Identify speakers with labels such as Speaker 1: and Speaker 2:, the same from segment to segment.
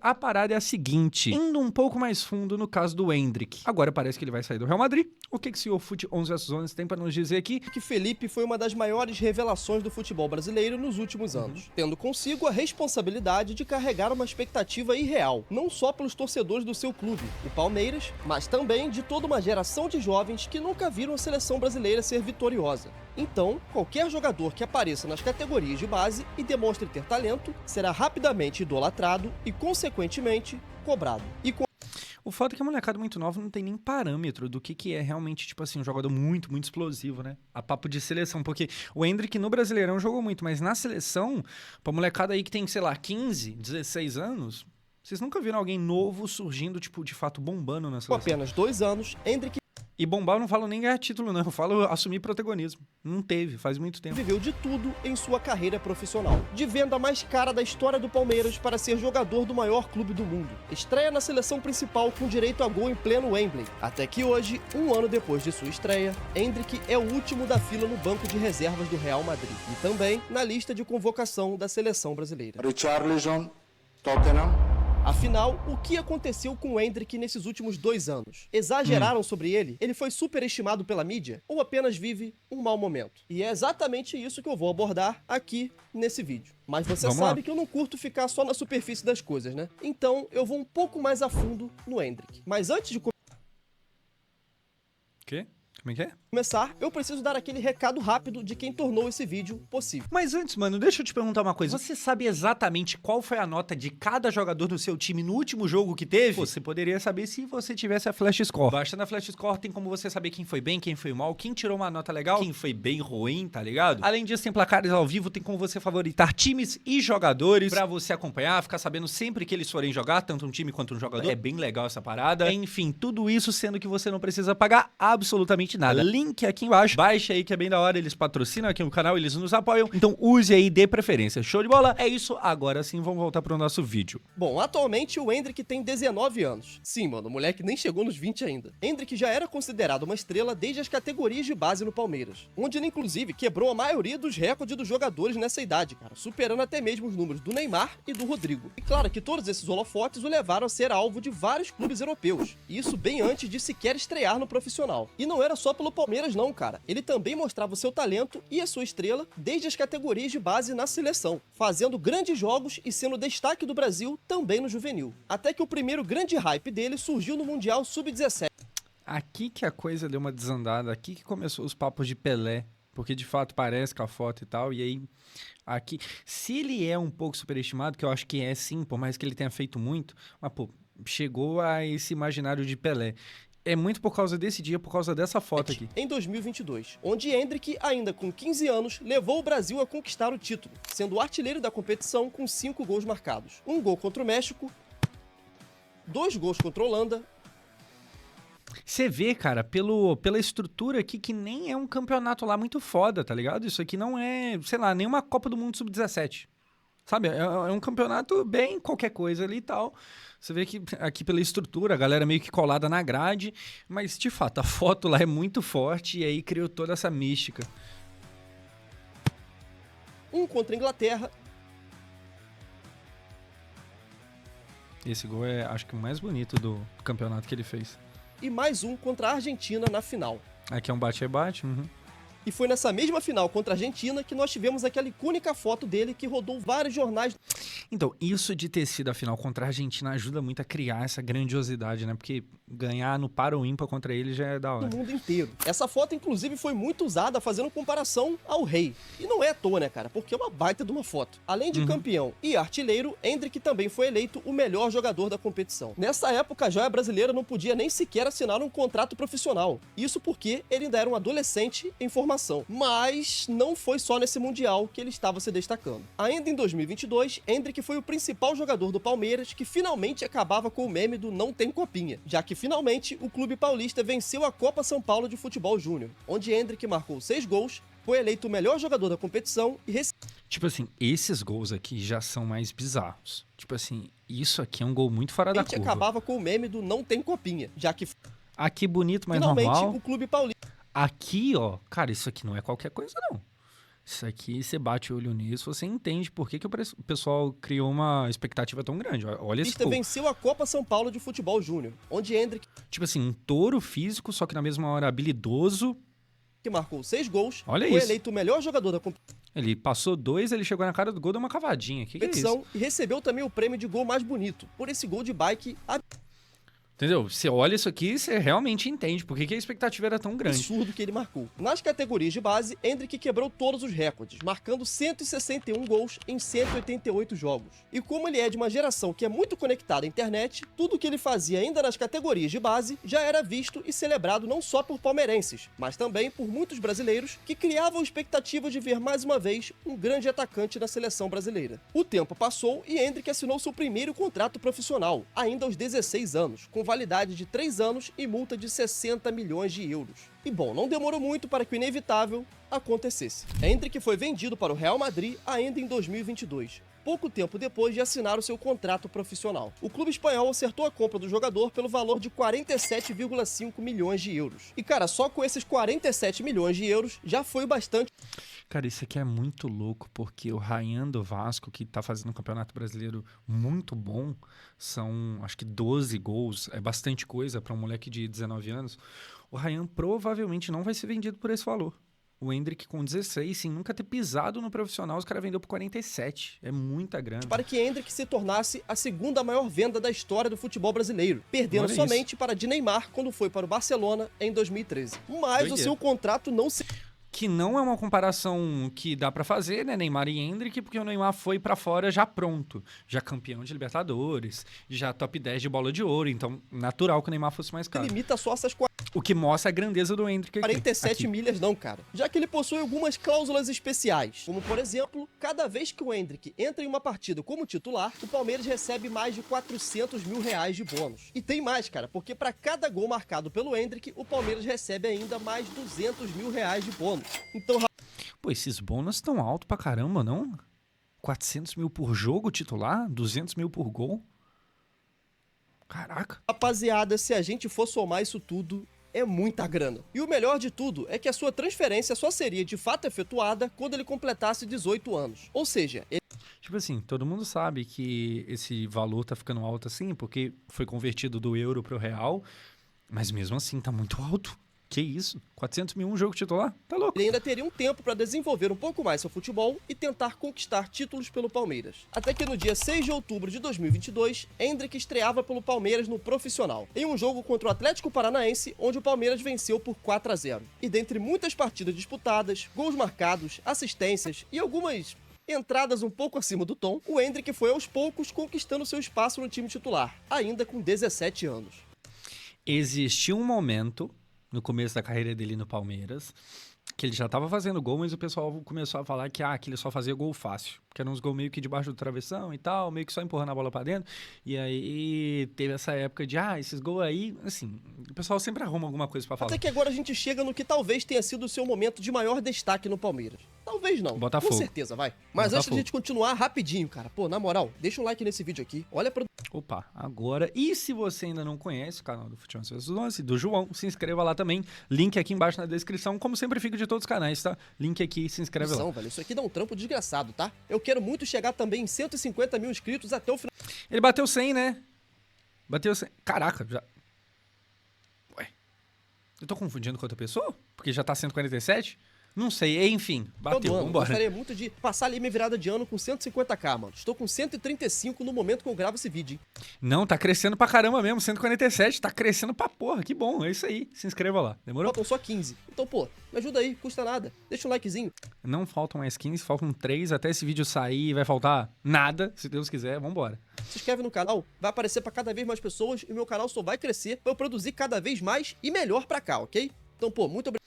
Speaker 1: A parada é a seguinte, indo um pouco mais fundo no caso do Endrick. Agora parece que ele vai sair do Real Madrid. O que o Fute 11 vs 11 tem pra nos dizer aqui?
Speaker 2: Que Felipe foi uma das maiores revelações do futebol brasileiro nos últimos anos, tendo consigo a responsabilidade de carregar uma expectativa irreal, não só pelos torcedores do seu clube, o Palmeiras, mas também de toda uma geração de jovens que nunca viram a seleção brasileira ser vitoriosa. Então, qualquer jogador que apareça nas categorias de base e demonstre ter talento, será rapidamente idolatrado e, consequentemente, cobrado.
Speaker 1: O fato é que a molecada muito nova não tem nem parâmetro do que é realmente, tipo assim, um jogador muito, muito explosivo, né? A papo de seleção, porque o Endrick no Brasileirão jogou muito, mas na seleção, pra molecada aí que tem, sei lá, 15, 16 anos, vocês nunca viram alguém novo surgindo, tipo, de fato bombando na
Speaker 2: Com
Speaker 1: seleção.
Speaker 2: apenas 2 anos, Endrick
Speaker 1: E bombar eu não falo nem ganhar título, não. Eu falo assumir protagonismo. Não teve, faz muito tempo.
Speaker 2: viveu de tudo em sua carreira profissional. De venda mais cara da história do Palmeiras para ser jogador do maior clube do mundo. Estreia na seleção principal com direito a gol em pleno Wembley. Até que hoje, um ano depois de sua estreia, Endrick é o último da fila no banco de reservas do Real Madrid. E também na lista de convocação da seleção brasileira.
Speaker 3: Richarlison, Tottenham.
Speaker 2: Afinal, o que aconteceu com o Endrick nesses últimos 2 anos? Exageraram sobre ele? Ele foi superestimado pela mídia? Ou apenas vive um mau momento? E é exatamente isso que eu vou abordar aqui nesse vídeo. Mas você
Speaker 1: Vamos
Speaker 2: sabe
Speaker 1: lá.
Speaker 2: que eu não curto ficar só na superfície das coisas, né? Então eu vou um pouco mais a fundo no Endrick. Mas antes de
Speaker 1: Quê? Como é que é?
Speaker 2: começar, eu preciso dar aquele recado rápido de quem tornou esse vídeo possível.
Speaker 1: Mas antes, mano, deixa eu te perguntar uma coisa. Você sabe exatamente qual foi a nota de cada jogador do seu time no último jogo que teve? Você poderia saber se você tivesse a Flash Score. Baixando a Flash Score tem como você saber quem foi bem, quem foi mal, quem tirou uma nota legal, quem foi bem ruim, tá ligado? Além disso, tem placares ao vivo, tem como você favoritar times e jogadores pra você acompanhar, ficar sabendo sempre que eles forem jogar, tanto um time quanto um jogador. É bem legal essa parada. Enfim, tudo isso sendo que você não precisa pagar absolutamente nada. Link aqui embaixo, baixa aí que é bem da hora, eles patrocinam aqui no canal, eles nos apoiam, então use aí, dê preferência. Show de bola? É isso, agora sim vamos voltar pro nosso vídeo.
Speaker 2: Bom, atualmente o Endrick tem 19 anos. Sim, mano, o moleque nem chegou nos 20 ainda. Endrick já era considerado uma estrela desde as categorias de base no Palmeiras, onde ele inclusive quebrou a maioria dos recordes dos jogadores nessa idade, cara, superando até mesmo os números do Neymar e do Rodrigo. E claro que todos esses holofotes o levaram a ser alvo de vários clubes europeus, e isso bem antes de sequer estrear no profissional. E não era só pelo Palmeiras não, cara. Ele também mostrava o seu talento e a sua estrela desde as categorias de base na seleção, fazendo grandes jogos e sendo destaque do Brasil também no juvenil. Até que o primeiro grande hype dele surgiu no Mundial Sub-17.
Speaker 1: Aqui que a coisa deu uma desandada, aqui que começou os papos de Pelé, porque de fato parece com a foto e tal, e aí aqui, se ele é um pouco superestimado, que eu acho que é sim, por mais que ele tenha feito muito, mas pô, chegou a esse imaginário de Pelé. É muito por causa desse dia, por causa dessa foto aqui.
Speaker 2: Em 2022, onde Endrick, ainda com 15 anos, levou o Brasil a conquistar o título, sendo o artilheiro da competição com 5 gols marcados. 1 gol contra o México, 2 gols contra a Holanda.
Speaker 1: Você vê, cara, pela estrutura aqui, que nem é um campeonato lá muito foda, tá ligado? Isso aqui não é, sei lá, nem uma Copa do Mundo Sub-17. Sabe? É um campeonato bem qualquer coisa ali e tal. Você vê que aqui pela estrutura, a galera meio que colada na grade, mas de fato a foto lá é muito forte e aí criou toda essa mística.
Speaker 2: 1 contra a Inglaterra.
Speaker 1: Esse gol é, acho que o mais bonito do campeonato que ele fez.
Speaker 2: E mais 1 contra a Argentina na final.
Speaker 1: Aqui é um bate-rebate.
Speaker 2: E foi nessa mesma final contra a Argentina que nós tivemos aquela icônica foto dele que rodou vários jornais.
Speaker 1: Então, isso de ter sido a final contra a Argentina ajuda muito a criar essa grandiosidade, né? Porque ganhar no par ou ímpar contra ele já é da hora.
Speaker 2: No mundo inteiro. Essa foto, inclusive, foi muito usada fazendo comparação ao rei. E não é à toa, né, cara? Porque é uma baita de uma foto. Além de campeão e artilheiro, Endrick também foi eleito o melhor jogador da competição. Nessa época, a joia brasileira não podia nem sequer assinar um contrato profissional. Isso porque ele ainda era um adolescente em formação. Mas não foi só nesse Mundial que ele estava se destacando. Ainda em 2022, Endrick foi o principal jogador do Palmeiras que finalmente acabava com o meme do não tem copinha, já que finalmente o clube paulista venceu a Copa São Paulo de Futebol Júnior, onde Endrick marcou 6 gols, foi eleito o melhor jogador da competição e
Speaker 1: Tipo assim, esses gols aqui já são mais bizarros. Tipo assim, isso aqui é um gol muito fora da curva.
Speaker 2: acabava com o meme do não tem copinha, já que
Speaker 1: Aqui bonito, mas
Speaker 2: finalmente
Speaker 1: normal.
Speaker 2: o clube paulista
Speaker 1: Aqui, ó, cara, isso aqui não é qualquer coisa, não. Isso aqui, você bate o olho nisso, você entende por que o pessoal criou uma expectativa tão grande. Olha esse gol.
Speaker 2: Venceu a Copa São Paulo de Futebol Júnior, onde Endrick...
Speaker 1: Tipo assim, um touro físico, só que na mesma hora habilidoso.
Speaker 2: Que marcou 6 gols,
Speaker 1: Olha
Speaker 2: foi
Speaker 1: isso.
Speaker 2: eleito o melhor jogador da competição.
Speaker 1: Ele passou 2, ele chegou na cara do gol, deu uma cavadinha. Que é isso?
Speaker 2: E recebeu também o prêmio de gol mais bonito, por esse gol de bike
Speaker 1: Entendeu? Você olha isso aqui, você realmente entende por que a expectativa era tão grande.
Speaker 2: absurdo que ele marcou. Nas categorias de base, Endrick quebrou todos os recordes, marcando 161 gols em 188 jogos. E como ele é de uma geração que é muito conectada à internet, tudo que ele fazia ainda nas categorias de base já era visto e celebrado não só por palmeirenses, mas também por muitos brasileiros que criavam expectativa de ver mais uma vez um grande atacante na seleção brasileira. O tempo passou e Endrick assinou seu primeiro contrato profissional, ainda aos 16 anos, com validade de 3 anos e multa de 60 milhões de euros. E bom, não demorou muito para que o inevitável acontecesse. Endrick foi vendido para o Real Madrid ainda em 2022, pouco tempo depois de assinar o seu contrato profissional. O clube espanhol acertou a compra do jogador pelo valor de 47,5 milhões de euros. E cara, só com esses 47 milhões de euros já foi o bastante.
Speaker 1: Cara, isso aqui é muito louco, porque o Ryan do Vasco, que tá fazendo um campeonato brasileiro muito bom, são acho que 12 gols, é bastante coisa para um moleque de 19 anos. O Ryan provavelmente não vai ser vendido por esse valor. O Endrick com 16, sem nunca ter pisado no profissional, os caras vendeu por 47. É muita grana.
Speaker 2: Para que Endrick se tornasse a segunda maior venda da história do futebol brasileiro, perdendo
Speaker 1: Olha
Speaker 2: somente
Speaker 1: isso.
Speaker 2: para de Neymar quando foi para o Barcelona em 2013. Mas o seu contrato não se...
Speaker 1: Que não é uma comparação que dá pra fazer, né, Neymar e Endrick, porque o Neymar foi pra fora já pronto, já campeão de Libertadores, já top 10 de bola de ouro, então natural que o Neymar fosse mais caro.
Speaker 2: limita só essas
Speaker 1: O que mostra a grandeza do Endrick aqui.
Speaker 2: 47 milhas não, cara. Já que ele possui algumas cláusulas especiais, como por exemplo, cada vez que o Endrick entra em uma partida como titular, o Palmeiras recebe mais de 400 mil reais de bônus. E tem mais, cara, porque para cada gol marcado pelo Endrick, o Palmeiras recebe ainda mais 200 mil reais de bônus. Então,
Speaker 1: Pô, esses bônus estão altos pra caramba, não? 400 mil por jogo titular? 200 mil por gol? Caraca.
Speaker 2: rapaziada, se a gente for somar isso tudo, é muita grana. E o melhor de tudo é que a sua transferência só seria de fato efetuada quando ele completasse 18 anos. Ou seja, ele...
Speaker 1: Tipo assim, todo mundo sabe que esse valor tá ficando alto assim, porque foi convertido do euro pro real, mas mesmo assim tá muito alto. Que isso? 400 mil um jogo titular? Tá louco.
Speaker 2: Ele ainda teria um tempo para desenvolver um pouco mais seu futebol e tentar conquistar títulos pelo Palmeiras. Até que no dia 6 de outubro de 2022, Endrick estreava pelo Palmeiras no profissional, em um jogo contra o Atlético Paranaense, onde o Palmeiras venceu por 4-0. E dentre muitas partidas disputadas, gols marcados, assistências e algumas entradas um pouco acima do tom, o Endrick foi aos poucos conquistando seu espaço no time titular, ainda com 17 anos.
Speaker 1: Existiu um momento no começo da carreira dele no Palmeiras, que ele já tava fazendo gol, mas o pessoal começou a falar que ele só fazia gol fácil, que eram uns gols meio que debaixo do travessão e tal, meio que só empurrando a bola pra dentro, e aí teve essa época de, esses gols aí, assim, o pessoal sempre arruma alguma coisa pra falar.
Speaker 2: Até que agora a gente chega no que talvez tenha sido o seu momento de maior destaque no Palmeiras. Talvez não,
Speaker 1: Botafogo.
Speaker 2: com certeza, vai. Mas antes de
Speaker 1: Botafogo.
Speaker 2: a gente continuar, rapidinho, cara, pô, na moral, deixa um like nesse vídeo aqui, olha pra...
Speaker 1: Opa, agora, e se você ainda não conhece o canal do Futebol vs 11, do João, se inscreva lá também, link aqui embaixo na descrição, como sempre fica de todos os canais, tá? Link aqui, se inscreve lá.
Speaker 2: Velho, isso aqui dá um trampo desgraçado, tá? Eu quero muito chegar também em 150 mil inscritos até o final.
Speaker 1: Ele bateu 100, né? Bateu 100. Caraca, já... Ué, eu tô confundindo com outra pessoa? Porque já tá 147? Não sei, enfim, bateu, vambora.
Speaker 2: Gostaria muito de passar ali minha virada de ano com 150k, mano. Estou com 135 no momento que eu gravo esse vídeo, hein?
Speaker 1: Não, tá crescendo pra caramba mesmo, 147, tá crescendo pra porra, que bom, é isso aí, se inscreva lá, demorou?
Speaker 2: Faltam só 15. Então, pô, me ajuda aí, custa nada. Deixa um likezinho.
Speaker 1: Não faltam mais 15, faltam 3, até esse vídeo sair vai faltar nada, se Deus quiser, vambora.
Speaker 2: Se inscreve no canal, vai aparecer pra cada vez mais pessoas e meu canal só vai crescer pra eu produzir cada vez mais e melhor pra cá, ok? Então, pô, muito obrigado.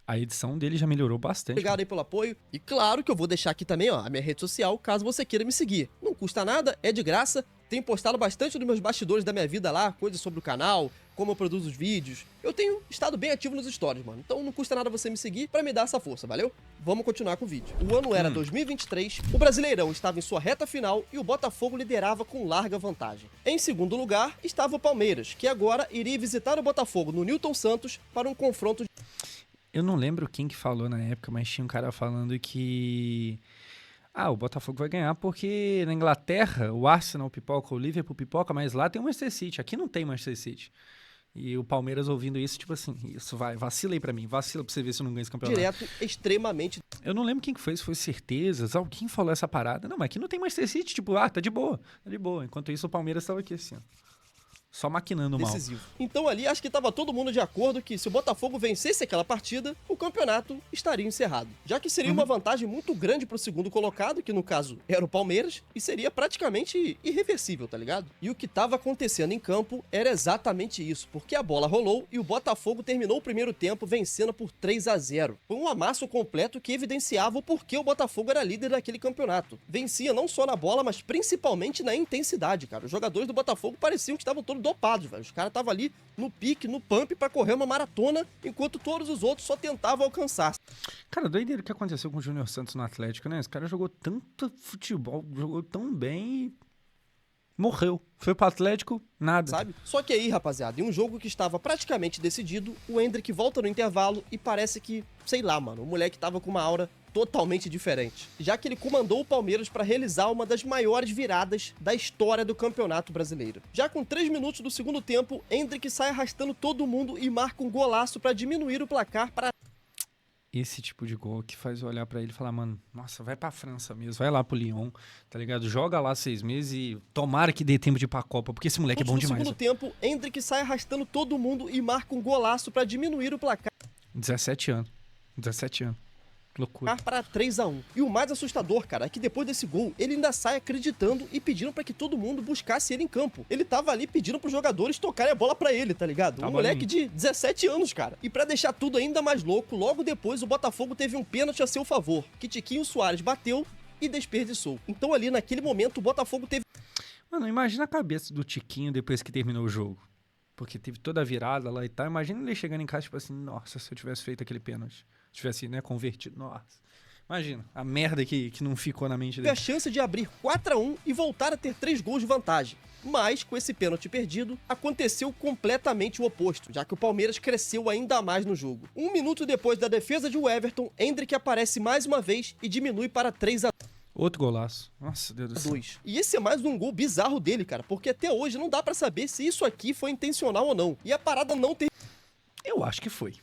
Speaker 1: A edição dele já melhorou bastante.
Speaker 2: Obrigado aí pelo apoio. E claro que eu vou deixar aqui também, ó, a minha rede social, caso você queira me seguir. Não custa nada, é de graça. Tenho postado bastante dos meus bastidores da minha vida lá, coisas sobre o canal, como eu produzo os vídeos. Eu tenho estado bem ativo nos stories, mano. Então não custa nada você me seguir pra me dar essa força, valeu? Vamos continuar com o vídeo. O ano era 2023, o Brasileirão estava em sua reta final e o Botafogo liderava com larga vantagem. Em segundo lugar, estava o Palmeiras, que agora iria visitar o Botafogo no Newton Santos para um confronto...
Speaker 1: Eu não lembro quem que falou na época, mas tinha um cara falando que... o Botafogo vai ganhar porque na Inglaterra o Arsenal pipoca, o Liverpool pipoca, mas lá tem o Manchester City. Aqui não tem Manchester City. E o Palmeiras ouvindo isso, tipo assim, isso vai, vacila aí pra mim, vacila pra você ver se eu não ganho esse campeonato.
Speaker 2: Direto, extremamente.
Speaker 1: Eu não lembro quem que foi, se foi Certezas, alguém falou essa parada. Não, mas aqui não tem Manchester City, tipo, tá de boa, tá de boa. Enquanto isso o Palmeiras tava aqui assim, ó. Só maquinando mal.
Speaker 2: Decisivo. Então ali acho que tava todo mundo de acordo que se o Botafogo vencesse aquela partida, o campeonato estaria encerrado. Já que seria uma vantagem muito grande pro segundo colocado, que no caso era o Palmeiras, e seria praticamente irreversível, tá ligado? E o que tava acontecendo em campo era exatamente isso, porque a bola rolou e o Botafogo terminou o primeiro tempo vencendo por 3-0. Foi um amasso completo que evidenciava o porquê o Botafogo era líder daquele campeonato. Vencia não só na bola, mas principalmente na intensidade, cara. Os jogadores do Botafogo pareciam que estavam todos dopados, velho. Os caras estavam ali no pique, no pump, pra correr uma maratona, enquanto todos os outros só tentavam alcançar.
Speaker 1: Cara, doideira o que aconteceu com o Júnior Santos no Atlético, né? Esse cara jogou tanto futebol, jogou tão bem e morreu. Foi pro Atlético, nada.
Speaker 2: Sabe? Só que aí, rapaziada, em um jogo que estava praticamente decidido, o Endrick volta no intervalo e parece que, sei lá, mano, o moleque tava com uma aura totalmente diferente, já que ele comandou o Palmeiras para realizar uma das maiores viradas da história do Campeonato Brasileiro. Já com 3 minutos do segundo tempo, Endrick sai arrastando todo mundo e marca um golaço para diminuir o placar para...
Speaker 1: Esse tipo de gol que faz eu olhar pra ele e falar, mano, nossa, vai pra França mesmo, vai lá pro Lyon, tá ligado? Joga lá 6 meses e tomara que dê tempo de ir pra Copa, porque esse moleque é bom demais.
Speaker 2: No segundo tempo, Endrick sai arrastando todo mundo e marca um golaço para diminuir o placar.
Speaker 1: 17 anos. Que loucura.
Speaker 2: Para 3-1. E o mais assustador, cara, é que depois desse gol, ele ainda sai acreditando e pedindo pra que todo mundo buscasse ele em campo. Ele tava ali pedindo pros jogadores tocarem a bola pra ele, tá ligado? Um moleque de 17 anos, cara. E pra deixar tudo ainda mais louco, logo depois o Botafogo teve um pênalti a seu favor, que Tiquinho Soares bateu e desperdiçou. Então ali, naquele momento, o Botafogo teve...
Speaker 1: Mano, imagina a cabeça do Tiquinho depois que terminou o jogo. Porque teve toda a virada lá e tal. Imagina ele chegando em casa, tipo assim, nossa, se eu tivesse feito aquele pênalti. Tivesse, né, convertido. Nossa. Imagina, a merda que não ficou na mente dele.
Speaker 2: Teve a chance de abrir 4-1 e voltar a ter 3 gols de vantagem. Mas, com esse pênalti perdido, aconteceu completamente o oposto, já que o Palmeiras cresceu ainda mais no jogo. 1 minuto depois da defesa de Everton, Endrick aparece mais uma vez e diminui para 3-2.
Speaker 1: Outro golaço. Nossa, Deus do céu.
Speaker 2: E esse é mais um gol bizarro dele, cara, porque até hoje não dá pra saber se isso aqui foi intencional ou não. E a parada não tem...
Speaker 1: Eu acho que foi.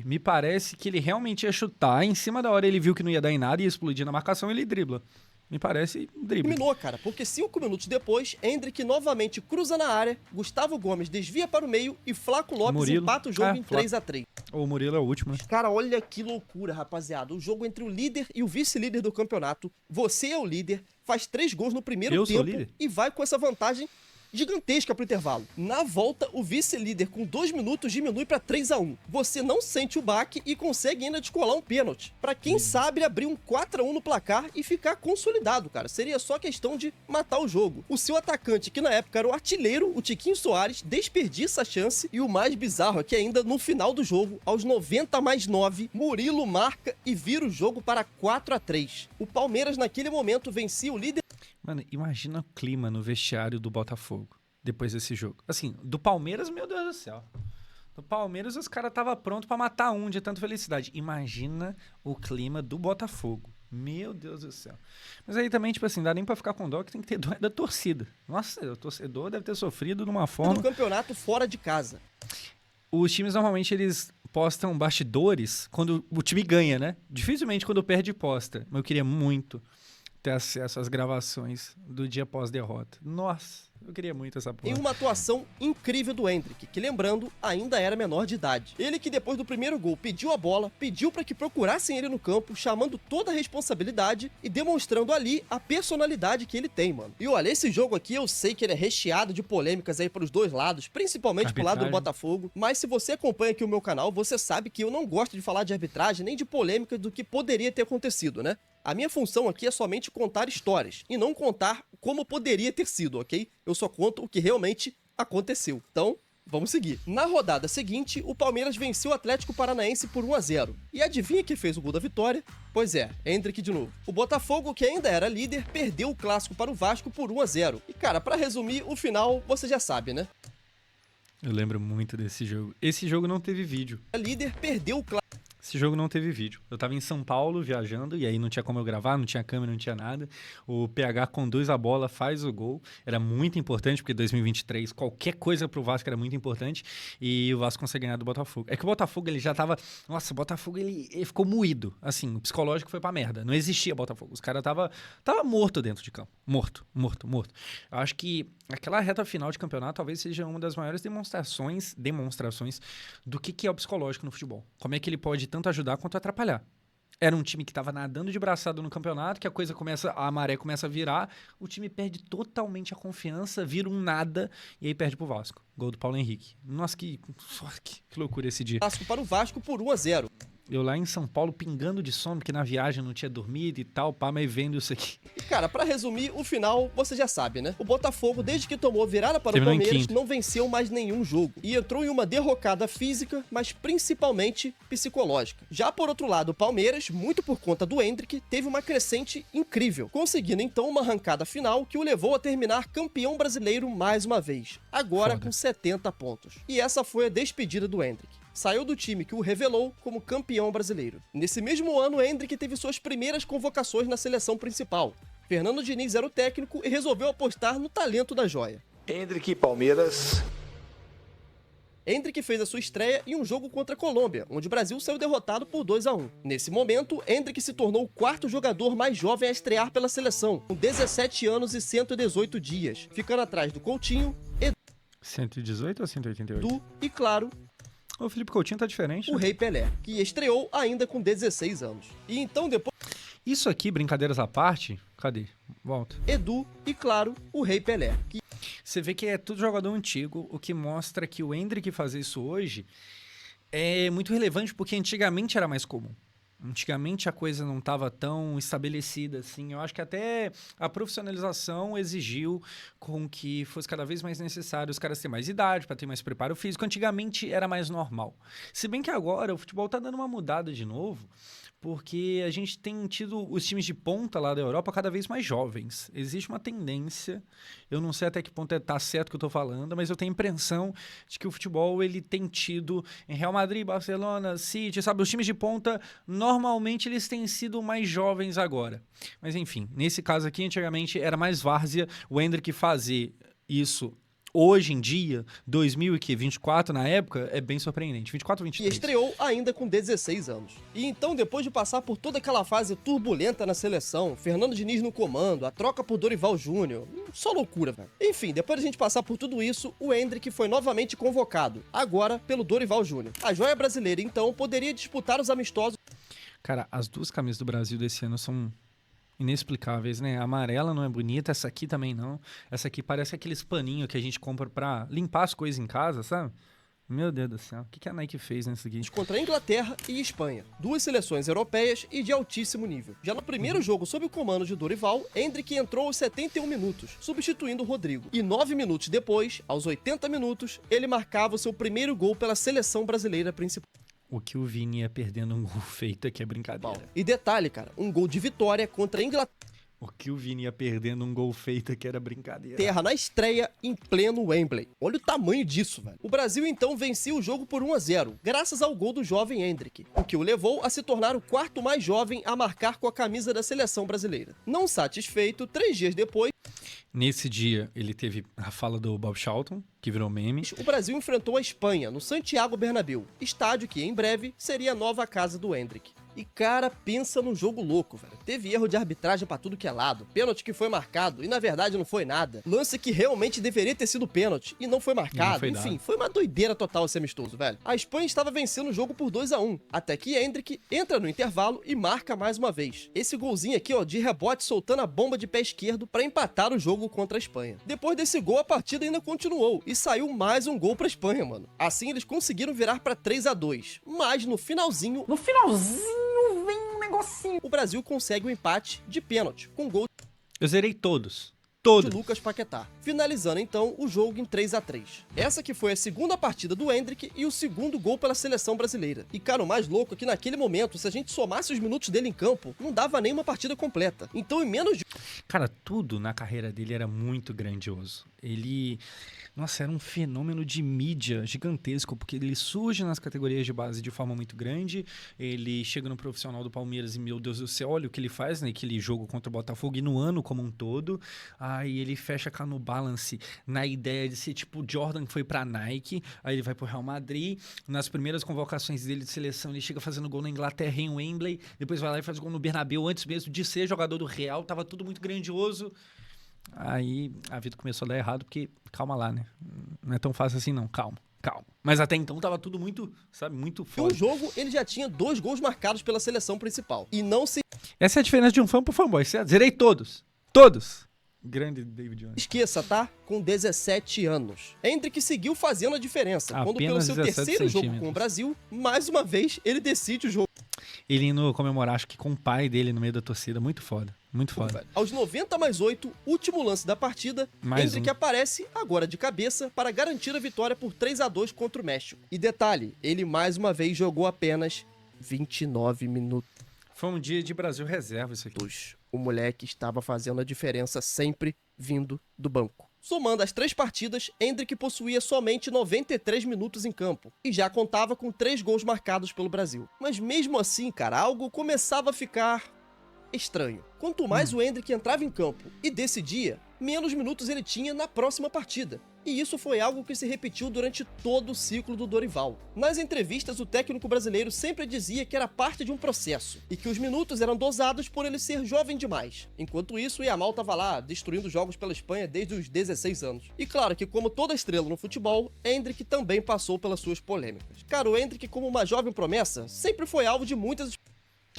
Speaker 1: Me parece que ele realmente ia chutar. Em cima da hora ele viu que não ia dar em nada e ia explodir na marcação, ele dribla. Me parece dribla.
Speaker 2: Terminou, cara, porque 5 minutos depois, Endrick novamente cruza na área, Gustavo Gomes desvia para o meio e Flaco Lopes empata o jogo em 3-3.
Speaker 1: O Murilo é o último, né?
Speaker 2: Cara, olha que loucura, rapaziada. O jogo entre o líder e o vice-líder do campeonato. Você é o líder, faz 3 gols no primeiro tempo e vai com essa vantagem gigantesca pro intervalo. Na volta, o vice-líder com 2 minutos diminui pra 3-1. Você não sente o baque e consegue ainda descolar um pênalti. Pra quem sabe abrir um 4-1 no placar e ficar consolidado, cara. Seria só questão de matar o jogo. O seu atacante, que na época era o artilheiro, o Tiquinho Soares, desperdiça a chance. E o mais bizarro é que ainda no final do jogo, aos 90+9, Murilo marca e vira o jogo para 4-3. O Palmeiras naquele momento vencia o líder.
Speaker 1: Mano, imagina o clima no vestiário do Botafogo depois desse jogo. Assim, do Palmeiras, meu Deus do céu. Do Palmeiras, os caras estavam prontos pra matar um de tanta felicidade. Imagina o clima do Botafogo. Meu Deus do céu. Mas aí também, tipo assim, dá nem pra ficar com dó, que tem que ter dó da torcida. Nossa, o torcedor deve ter sofrido de uma forma...
Speaker 2: Do campeonato fora de casa.
Speaker 1: Os times, normalmente, eles postam bastidores quando o time ganha, né? Dificilmente quando perde, posta. Mas eu queria muito ter acesso às gravações do dia pós-derrota. Nossa, eu queria muito essa porra.
Speaker 2: Em uma atuação incrível do Endrick, que lembrando, ainda era menor de idade. Ele que depois do primeiro gol pediu a bola, pediu para que procurassem ele no campo, chamando toda a responsabilidade e demonstrando ali a personalidade que ele tem, mano. E olha, esse jogo aqui eu sei que ele é recheado de polêmicas aí pros dois lados, principalmente pro lado do Botafogo, mas se você acompanha aqui o meu canal, você sabe que eu não gosto de falar de arbitragem nem de polêmicas do que poderia ter acontecido, né? A minha função aqui é somente contar histórias e não contar como poderia ter sido, ok? Eu só conto o que realmente aconteceu. Então, vamos seguir. Na rodada seguinte, o Palmeiras venceu o Atlético Paranaense por 1-0. E adivinha quem fez o gol da vitória? Pois é, Endrick de novo. O Botafogo, que ainda era líder, perdeu o clássico para o Vasco por 1-0. E cara, pra resumir, o final você já sabe, né?
Speaker 1: Eu lembro muito desse jogo. Esse jogo não teve vídeo.
Speaker 2: A líder perdeu o
Speaker 1: Esse jogo não teve vídeo. Eu tava em São Paulo viajando e aí não tinha como eu gravar, não tinha câmera, não tinha nada. O PH conduz a bola, faz o gol. Era muito importante, porque 2023, qualquer coisa pro Vasco era muito importante. E o Vasco consegue ganhar do Botafogo. É que o Botafogo, ele já tava... Nossa, o Botafogo, ele ficou moído. Assim, o psicológico foi pra merda. Não existia Botafogo. Os caras tava morto dentro de campo. Morto. Eu acho que aquela reta final de campeonato talvez seja uma das maiores demonstrações do que é o psicológico no futebol. Como é que ele pode tanto ajudar quanto atrapalhar. Era um time que estava nadando de braçada no campeonato, que a maré começa a virar, o time perde totalmente a confiança, vira um nada, e aí perde pro Vasco. Gol do Paulo Henrique. Nossa, que loucura esse dia.
Speaker 2: clássico para o Vasco por 1-0.
Speaker 1: Eu lá em São Paulo pingando de sono, porque na viagem não tinha dormido e tal, pá, mas vendo isso aqui.
Speaker 2: E cara, pra resumir, o final você já sabe, né? O Botafogo, desde que tomou virada para
Speaker 1: Terminou
Speaker 2: o Palmeiras,
Speaker 1: em quinto.
Speaker 2: não venceu mais nenhum jogo. E entrou em uma derrocada física, mas principalmente psicológica. Já por outro lado, o Palmeiras, muito por conta do Endrick, teve uma crescente incrível, conseguindo então uma arrancada final que o levou a terminar campeão brasileiro mais uma vez. Agora
Speaker 1: Foda.
Speaker 2: com 70 pontos. E essa foi a despedida do Endrick. Saiu do time que o revelou como campeão brasileiro. Nesse mesmo ano, Endrick teve suas primeiras convocações na seleção principal. Fernando Diniz era o técnico e resolveu apostar no talento da joia.
Speaker 4: Endrick, Palmeiras.
Speaker 2: Endrick fez a sua estreia em um jogo contra a Colômbia, onde o Brasil saiu derrotado por 2-1. Nesse momento, Endrick se tornou o quarto jogador mais jovem a estrear pela seleção, com 17 anos e 118 dias, ficando atrás do Coutinho,
Speaker 1: 118 ou 188?
Speaker 2: Edu e, claro,
Speaker 1: O Felipe Coutinho tá diferente,
Speaker 2: o
Speaker 1: né?
Speaker 2: Rei Pelé, que estreou ainda com 16 anos. E então depois,
Speaker 1: Isso aqui, brincadeiras à parte, cadê? Volta.
Speaker 2: Edu e, claro, o Rei Pelé, que
Speaker 1: Você vê que é tudo jogador antigo, o que mostra que o Endrick fazer isso hoje é muito relevante, porque antigamente era mais comum. Antigamente a coisa não estava tão estabelecida assim. Eu acho que até a profissionalização exigiu com que fosse cada vez mais necessário os caras terem mais idade, para ter mais preparo físico. Antigamente era mais normal. Se bem que agora o futebol está dando uma mudada de novo, porque a gente tem tido os times de ponta lá da Europa cada vez mais jovens. Existe uma tendência, eu não sei até que ponto tá certo o que eu tô falando, mas eu tenho a impressão de que o futebol ele tem tido em Real Madrid, Barcelona, City, sabe? Os times de ponta, normalmente eles têm sido mais jovens agora. Mas enfim, nesse caso aqui, antigamente era mais várzea. O Endrick fazer isso hoje em dia, 2024 na época, é bem surpreendente. 24 ou
Speaker 2: e
Speaker 1: 23?
Speaker 2: estreou ainda com 16 anos. E então, depois de passar por toda aquela fase turbulenta na seleção, Fernando Diniz no comando, a troca por Dorival Júnior, só loucura, velho. Enfim, depois de a gente passar por tudo isso, o Endrick foi novamente convocado, agora pelo Dorival Júnior. A joia brasileira, então, poderia disputar os amistosos.
Speaker 1: Cara, as duas camisas do Brasil desse ano são inexplicáveis, né? A amarela não é bonita, essa aqui também não. Essa aqui parece aqueles paninhos que a gente compra pra limpar as coisas em casa, sabe? Meu Deus do céu, o que a Nike fez nisso aqui?
Speaker 2: Contra a Inglaterra e Espanha, duas seleções europeias e de altíssimo nível. Já no primeiro jogo sob o comando de Dorival, Endrick entrou aos 71 minutos, substituindo o Rodrigo. E 9 minutos depois, aos 80 minutos, ele marcava o seu primeiro gol pela seleção brasileira principal.
Speaker 1: O que o Vini ia perdendo um gol feito aqui é brincadeira.
Speaker 2: E detalhe, cara, um gol de vitória contra a Inglaterra
Speaker 1: O que o Vini ia perdendo um gol feito aqui era brincadeira.
Speaker 2: na estreia em pleno Wembley. Olha o tamanho disso, velho. O Brasil então vencia o jogo por 1-0, graças ao gol do jovem Endrick, o que o levou a se tornar o quarto mais jovem a marcar com a camisa da seleção brasileira. Não satisfeito, 3 dias depois,
Speaker 1: Nesse dia, ele teve a fala do Bob Charlton, que virou meme.
Speaker 2: o Brasil enfrentou a Espanha no Santiago Bernabéu, estádio que em breve seria a nova casa do Endrick. E cara, pensa num jogo louco, velho. Teve erro de arbitragem pra tudo que é lado, pênalti que foi marcado e na verdade não foi nada. Lance que realmente deveria ter sido pênalti e não foi marcado.
Speaker 1: foi
Speaker 2: Enfim,
Speaker 1: dado.
Speaker 2: foi uma doideira total esse amistoso, velho. A Espanha estava vencendo o jogo por 2-1, até que Endrick entra no intervalo e marca mais uma vez. Esse golzinho aqui, ó, de rebote soltando a bomba de pé esquerdo pra empatar o jogo contra a Espanha. Depois desse gol, a partida ainda continuou e saiu mais um gol pra Espanha, mano. Assim eles conseguiram virar pra 3-2, mas no finalzinho
Speaker 5: Vem um negocinho.
Speaker 2: o Brasil consegue o empate de pênalti, com gol
Speaker 1: Eu zerei todos.
Speaker 2: de
Speaker 1: Todos.
Speaker 2: Lucas Paquetá, finalizando então o jogo em 3-3. Essa que foi a segunda partida do Endrick e o segundo gol pela seleção brasileira. E cara, o mais louco é que naquele momento, se a gente somasse os minutos dele em campo, não dava nem uma partida completa. Então em menos de
Speaker 1: Cara, tudo na carreira dele era muito grandioso. Ele... Nossa, era um fenômeno de mídia gigantesco, porque ele surge nas categorias de base de forma muito grande, ele chega no profissional do Palmeiras e, meu Deus do céu, olha o que ele faz naquele jogo contra o Botafogo e no ano como um todo. Aí ele fecha cá no Balance na ideia de ser tipo o Jordan que foi pra Nike, aí ele vai pro Real Madrid, nas primeiras convocações dele de seleção ele chega fazendo gol na Inglaterra em Wembley, depois vai lá e faz gol no Bernabéu antes mesmo de ser jogador do Real, tava tudo muito grandioso. Aí a vida começou a dar errado, porque calma lá, né? Não é tão fácil assim não, calma. Mas até então tava tudo muito, sabe, muito foda.
Speaker 2: No jogo, ele já tinha 2 gols marcados pela seleção principal. E não se
Speaker 1: Essa é a diferença de um fã pro fanboy, certo? Zerei todos. Todos. Grande David Jones.
Speaker 2: esqueça, tá? Com 17 anos. Hendrick seguiu fazendo a diferença. Quando pelo
Speaker 1: Apenas
Speaker 2: seu
Speaker 1: 17
Speaker 2: terceiro jogo
Speaker 1: centímetros.
Speaker 2: com o Brasil, mais uma vez, ele decide o jogo.
Speaker 1: Ele indo comemorar, acho que com o pai dele no meio da torcida. Muito foda. Muito foda.
Speaker 2: Velho. Aos 90+8, último lance da partida,
Speaker 1: Mais
Speaker 2: Hendrick aparece, agora de cabeça, para garantir a vitória por 3-2 contra o México. E detalhe, ele mais uma vez jogou apenas 29 minutos.
Speaker 1: Foi um dia de Brasil reserva isso aqui.
Speaker 2: O moleque estava fazendo a diferença sempre vindo do banco. Somando as 3 partidas, Hendrick possuía somente 93 minutos em campo e já contava com 3 gols marcados pelo Brasil. Mas mesmo assim, cara, algo começava a ficar estranho. Quanto mais o Hendrick entrava em campo e decidia, menos minutos ele tinha na próxima partida. E isso foi algo que se repetiu durante todo o ciclo do Dorival. Nas entrevistas, o técnico brasileiro sempre dizia que era parte de um processo e que os minutos eram dosados por ele ser jovem demais. Enquanto isso, o Yamal estava lá, destruindo jogos pela Espanha desde os 16 anos. E claro que, como toda estrela no futebol, Hendrick também passou pelas suas polêmicas. Cara, o Hendrick, como uma jovem promessa, sempre foi alvo de muitas
Speaker 1: O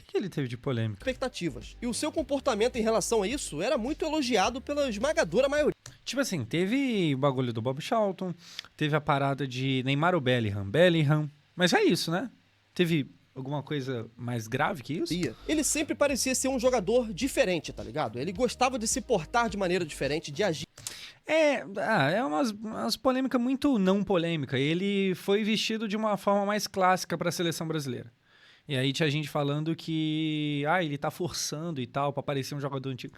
Speaker 1: que ele teve de polêmica?
Speaker 2: expectativas. E o seu comportamento em relação a isso era muito elogiado pela esmagadora maioria.
Speaker 1: Tipo assim, teve o bagulho do Bob Charlton, teve a parada de Neymar ou Bellingham. Mas é isso, né? Teve alguma coisa mais grave que isso?
Speaker 2: Ele sempre parecia ser um jogador diferente, tá ligado? Ele gostava de se portar de maneira diferente, de agir.
Speaker 1: É umas polêmicas muito não polêmica. Ele foi vestido de uma forma mais clássica para a seleção brasileira. E aí tinha gente falando que ele tá forçando e tal pra parecer um jogador antigo.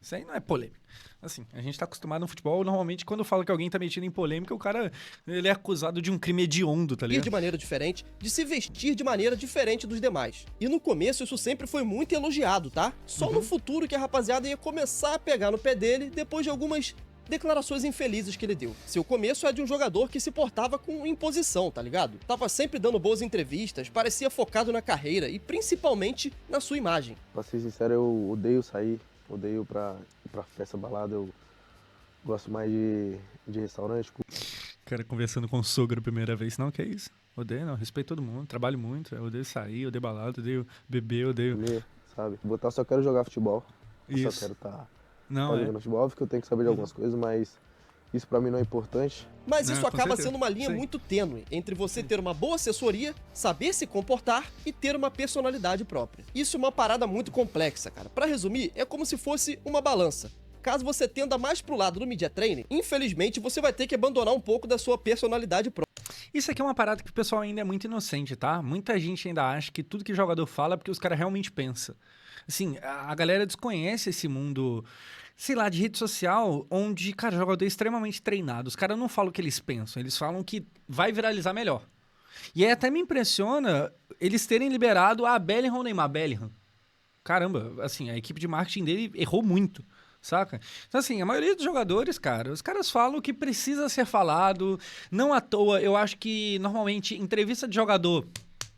Speaker 1: Isso aí não é polêmica. Assim, a gente tá acostumado no futebol, normalmente quando fala que alguém tá metido em polêmica, o cara ele é acusado de um crime hediondo, tá ligado?
Speaker 2: De maneira diferente, de se vestir de maneira diferente dos demais. E no começo isso sempre foi muito elogiado, tá? Só no futuro que a rapaziada ia começar a pegar no pé dele depois de algumas declarações infelizes que ele deu. Seu começo é de um jogador que se portava com imposição, tá ligado? Tava sempre dando boas entrevistas, parecia focado na carreira e principalmente na sua imagem.
Speaker 6: Pra ser sincero, eu odeio sair, odeio ir pra festa, balada, eu gosto mais de restaurante.
Speaker 1: Cara, conversando com o sogro a primeira vez, não, que é isso? Odeio não, respeito todo mundo, trabalho muito, eu odeio sair, odeio balada, odeio beber, odeio...
Speaker 6: Comer, sabe? Botar, só quero jogar futebol,
Speaker 1: Isso.
Speaker 6: só quero estar
Speaker 1: Não,
Speaker 6: futebol, óbvio que eu tenho que saber de algumas coisas, mas isso pra mim não é importante.
Speaker 2: Mas isso
Speaker 1: com
Speaker 2: acaba
Speaker 1: certeza.
Speaker 2: sendo uma linha
Speaker 1: Sim.
Speaker 2: muito tênue entre você ter uma boa assessoria, saber se comportar e ter uma personalidade própria. Isso é uma parada muito complexa, cara. Pra resumir, é como se fosse uma balança. Caso você tenda mais pro lado do media training, infelizmente você vai ter que abandonar um pouco da sua personalidade própria.
Speaker 1: Isso aqui é uma parada que o pessoal ainda é muito inocente, tá? Muita gente ainda acha que tudo que jogador fala é porque os caras realmente pensam. Assim, a galera desconhece esse mundo, sei lá, de rede social, onde, cara, jogador é extremamente treinado. Os caras não falam o que eles pensam, eles falam que vai viralizar melhor. E aí até me impressiona eles terem liberado a Bellingham ou Neymar. Bellingham. Caramba, assim, a equipe de marketing dele errou muito. Saca? Então, assim, a maioria dos jogadores, cara, os caras falam o que precisa ser falado. Não à toa, eu acho que, normalmente, entrevista de jogador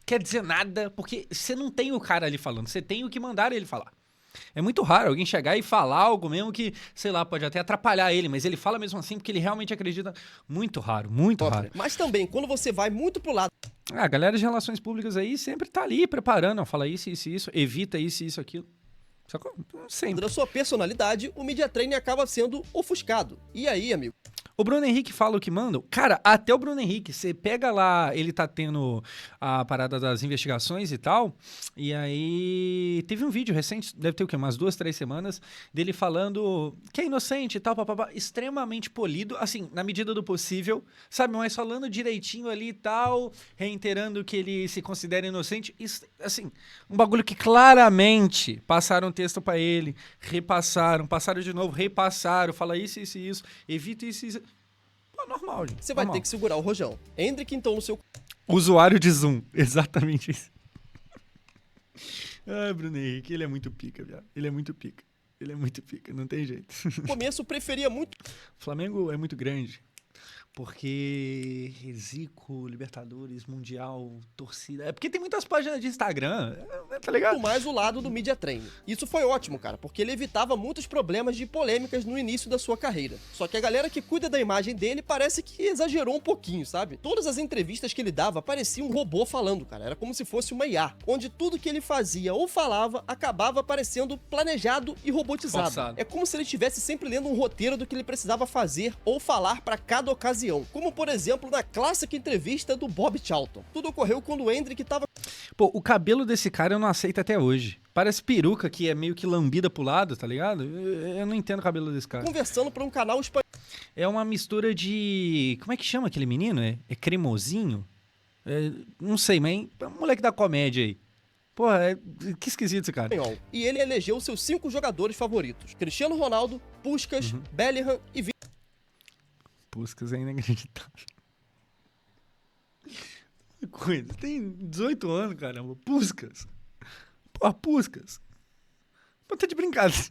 Speaker 1: quer dizer nada, porque você não tem o cara ali falando, você tem o que mandar ele falar. É muito raro alguém chegar e falar algo mesmo que, sei lá, pode até atrapalhar ele, mas ele fala mesmo assim porque ele realmente acredita. Muito raro, muito raro.
Speaker 2: Mas também, quando você vai muito pro lado
Speaker 1: A galera de relações públicas aí sempre tá ali preparando, ó, fala isso, evita isso, aquilo. Só que sempre.
Speaker 2: da sua personalidade, o media training acaba sendo ofuscado. E aí, amigo?
Speaker 1: O Bruno Henrique fala o que manda. Cara, até o Bruno Henrique, você pega lá, ele tá tendo a parada das investigações e tal, e aí teve um vídeo recente, deve ter o quê? Umas 2, 3 semanas, dele falando que é inocente e tal, papapá, extremamente polido, assim, na medida do possível, sabe? Mas falando direitinho ali e tal, reiterando que ele se considera inocente. Isso, assim, um bagulho que claramente passaram texto pra ele, repassaram, passaram de novo, repassaram, fala isso, isso e isso, evita isso e isso. Pô, normal, gente.
Speaker 2: Você vai
Speaker 1: normal.
Speaker 2: ter que segurar o rojão. Hendrick, então, no seu...
Speaker 1: Usuário de Zoom, exatamente isso. Ai, Bruno Henrique, ele é muito pica, viado. Ele é muito pica. Ele é muito pica, não tem jeito.
Speaker 2: No começo, preferia muito...
Speaker 1: O Flamengo é muito grande. Porque Zico, Libertadores, Mundial, torcida... É porque tem muitas páginas de Instagram, tá ligado?
Speaker 2: mais o lado do media training. Isso foi ótimo, cara, porque ele evitava muitos problemas de polêmicas no início da sua carreira. Só que a galera que cuida da imagem dele parece que exagerou um pouquinho, sabe? Todas as entrevistas que ele dava parecia um robô falando, cara. Era como se fosse uma IA, onde tudo que ele fazia ou falava acabava parecendo planejado e robotizado.
Speaker 1: Forçado.
Speaker 2: É como se ele estivesse sempre lendo um roteiro do que ele precisava fazer ou falar para cada ocasião. Como, por exemplo, na clássica entrevista do Bob Charlton. Tudo ocorreu quando o Hendrick tava...
Speaker 1: Pô, o cabelo desse cara eu não aceito até hoje. Parece peruca que é meio que lambida pro lado, tá ligado? Eu não entendo o cabelo desse cara.
Speaker 2: conversando para um canal espanhol.
Speaker 1: É uma mistura de... Como é que chama aquele menino? É cremosinho? Não sei, mas é um moleque da comédia aí. Porra, que esquisito esse cara.
Speaker 2: E ele elegeu seus 5 jogadores favoritos. Cristiano Ronaldo, Puskás, Bellingham e...
Speaker 1: Puskas é inacreditável. Coisa, tem 18 anos, caramba. Puskas. Porra, Puskas. Pô, tá de brincadeira.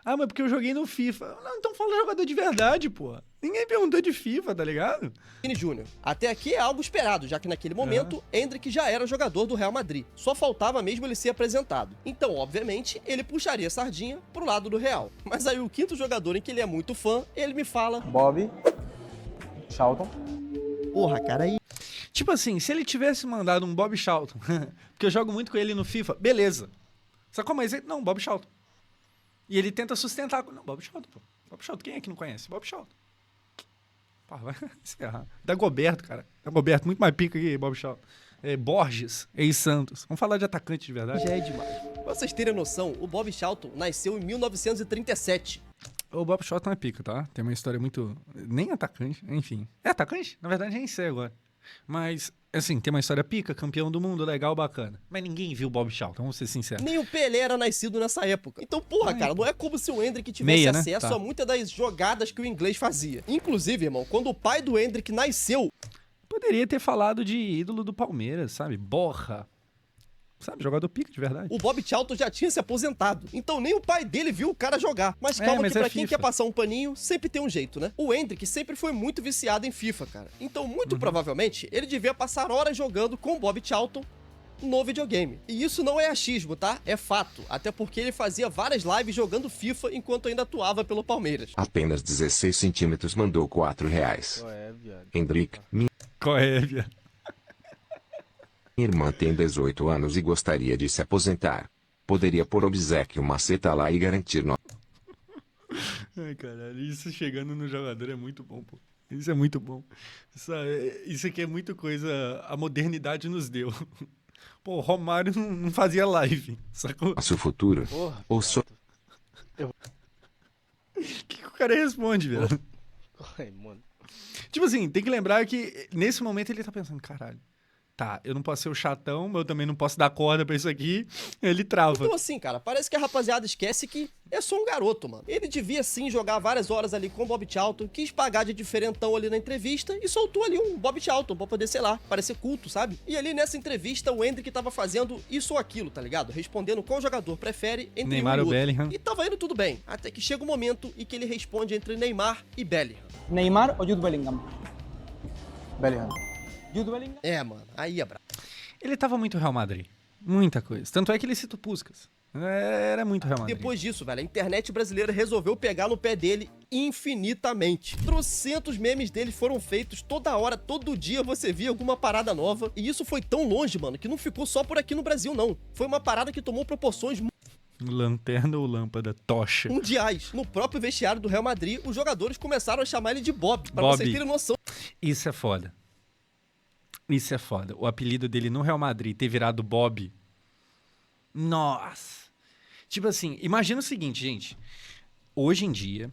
Speaker 1: Ah, mas porque eu joguei no FIFA. Não, então fala jogador de verdade, porra. Ninguém perguntou de FIFA, tá ligado?
Speaker 2: Vini Júnior. Até aqui é algo esperado, já que naquele momento, Hendrick já era jogador do Real Madrid. Só faltava mesmo ele ser apresentado. Então, obviamente, ele puxaria a sardinha pro lado do Real. Mas aí o quinto jogador em que ele é muito fã, ele me fala...
Speaker 7: Bob Charlton.
Speaker 2: Porra, cara, aí...
Speaker 1: Tipo assim, se ele tivesse mandado um Bob Charlton, porque eu jogo muito com ele no FIFA, beleza. Sacou? Mas ele, não, Bob Charlton. E ele tenta sustentar... Não, Bob Charlton, pô. Bob Charlton, quem é que não conhece? Bob Charlton. Pô, vai se errar. Dagoberto, cara. Dagoberto, muito mais pica que Bob Charlton. Borges, ex-Santos. Vamos falar de atacante de verdade?
Speaker 2: Já é demais. Pra vocês terem noção, o Bob Charlton nasceu em 1937.
Speaker 1: O Bob Charlton é pica, tá? Tem uma história muito... Nem atacante, enfim. É atacante? Na verdade, nem sei agora. Mas, assim, tem uma história pica, campeão do mundo, legal, bacana. Mas ninguém viu o Bob Charlton, vamos ser sinceros.
Speaker 2: Nem o Pelé era nascido nessa época. Então, porra, cara, não é como se o Hendrick tivesse
Speaker 1: Meia, né?
Speaker 2: acesso
Speaker 1: Tá.
Speaker 2: a muitas das jogadas que o inglês fazia. Inclusive, irmão, quando o pai do Hendrick nasceu...
Speaker 1: Poderia ter falado de ídolo do Palmeiras, sabe? Borra. Sabe, jogador pica de verdade.
Speaker 2: O Bob Charlton já tinha se aposentado. Então nem o pai dele viu o cara jogar. Mas calma
Speaker 1: mas
Speaker 2: que pra
Speaker 1: é
Speaker 2: quem
Speaker 1: FIFA.
Speaker 2: quer passar um paninho, sempre tem um jeito, né? O Hendrick sempre foi muito viciado em FIFA, cara. Então, muito provavelmente, ele devia passar horas jogando com o Bob Charlton no videogame. E isso não é achismo, tá? É fato. Até porque ele fazia várias lives jogando FIFA enquanto ainda atuava pelo Palmeiras.
Speaker 8: Apenas 16 centímetros mandou R$4. Hendrick, minha
Speaker 1: Qual é, viado?
Speaker 8: irmã tem 18 anos e gostaria de se aposentar. Poderia pôr obséquio maceta lá e garantir no...
Speaker 1: Ai, caralho, isso chegando no jogador é muito bom, pô. Isso é muito bom. Isso aqui é muito coisa... A modernidade nos deu. Pô, o Romário não fazia live, sacou?
Speaker 8: nosso futuro. Ou só...
Speaker 1: O que o cara responde, velho?
Speaker 7: Ai, mano.
Speaker 1: Tipo assim, tem que lembrar que nesse momento ele tá pensando, caralho, tá, eu não posso ser o chatão, mas eu também não posso dar corda pra isso aqui. Ele trava.
Speaker 2: Então assim, cara, parece que a rapaziada esquece que é só um garoto, mano. Ele devia sim jogar várias horas ali com o Bob Charlton, quis pagar de diferentão ali na entrevista e soltou ali um Bob Charlton pra poder, sei lá, parecer culto, sabe? E ali nessa entrevista o Hendrick tava fazendo isso ou aquilo, tá ligado? Respondendo qual jogador prefere entre
Speaker 1: Neymar
Speaker 2: um e
Speaker 1: ou
Speaker 2: outro.
Speaker 1: Bellingham.
Speaker 2: E tava indo tudo bem, até que chega o momento em que ele responde entre Neymar e Bellingham.
Speaker 5: Neymar ou Jude Bellingham?
Speaker 7: Bellingham.
Speaker 5: Jude Bellingham?
Speaker 2: É, mano, aí é brabo.
Speaker 1: Ele tava muito Real Madrid. Muita coisa. Tanto é que ele cita o Puskás. Era muito Real Madrid.
Speaker 2: Depois disso, velho, a internet brasileira resolveu pegar no pé dele infinitamente. Trocentos memes dele foram feitos toda hora, todo dia você via alguma parada nova. E isso foi tão longe, mano, que não ficou só por aqui no Brasil, não. Foi uma parada que tomou proporções
Speaker 1: Lanterna ou lâmpada? Tocha.
Speaker 2: Mundiais. No próprio vestiário do Real Madrid, os jogadores começaram a chamar ele de Bob, pra
Speaker 1: Bob.
Speaker 2: vocês terem noção.
Speaker 1: Isso é foda. Isso é foda. O apelido dele no Real Madrid ter virado Bob. Nossa. Tipo assim, imagina o seguinte, gente. Hoje em dia,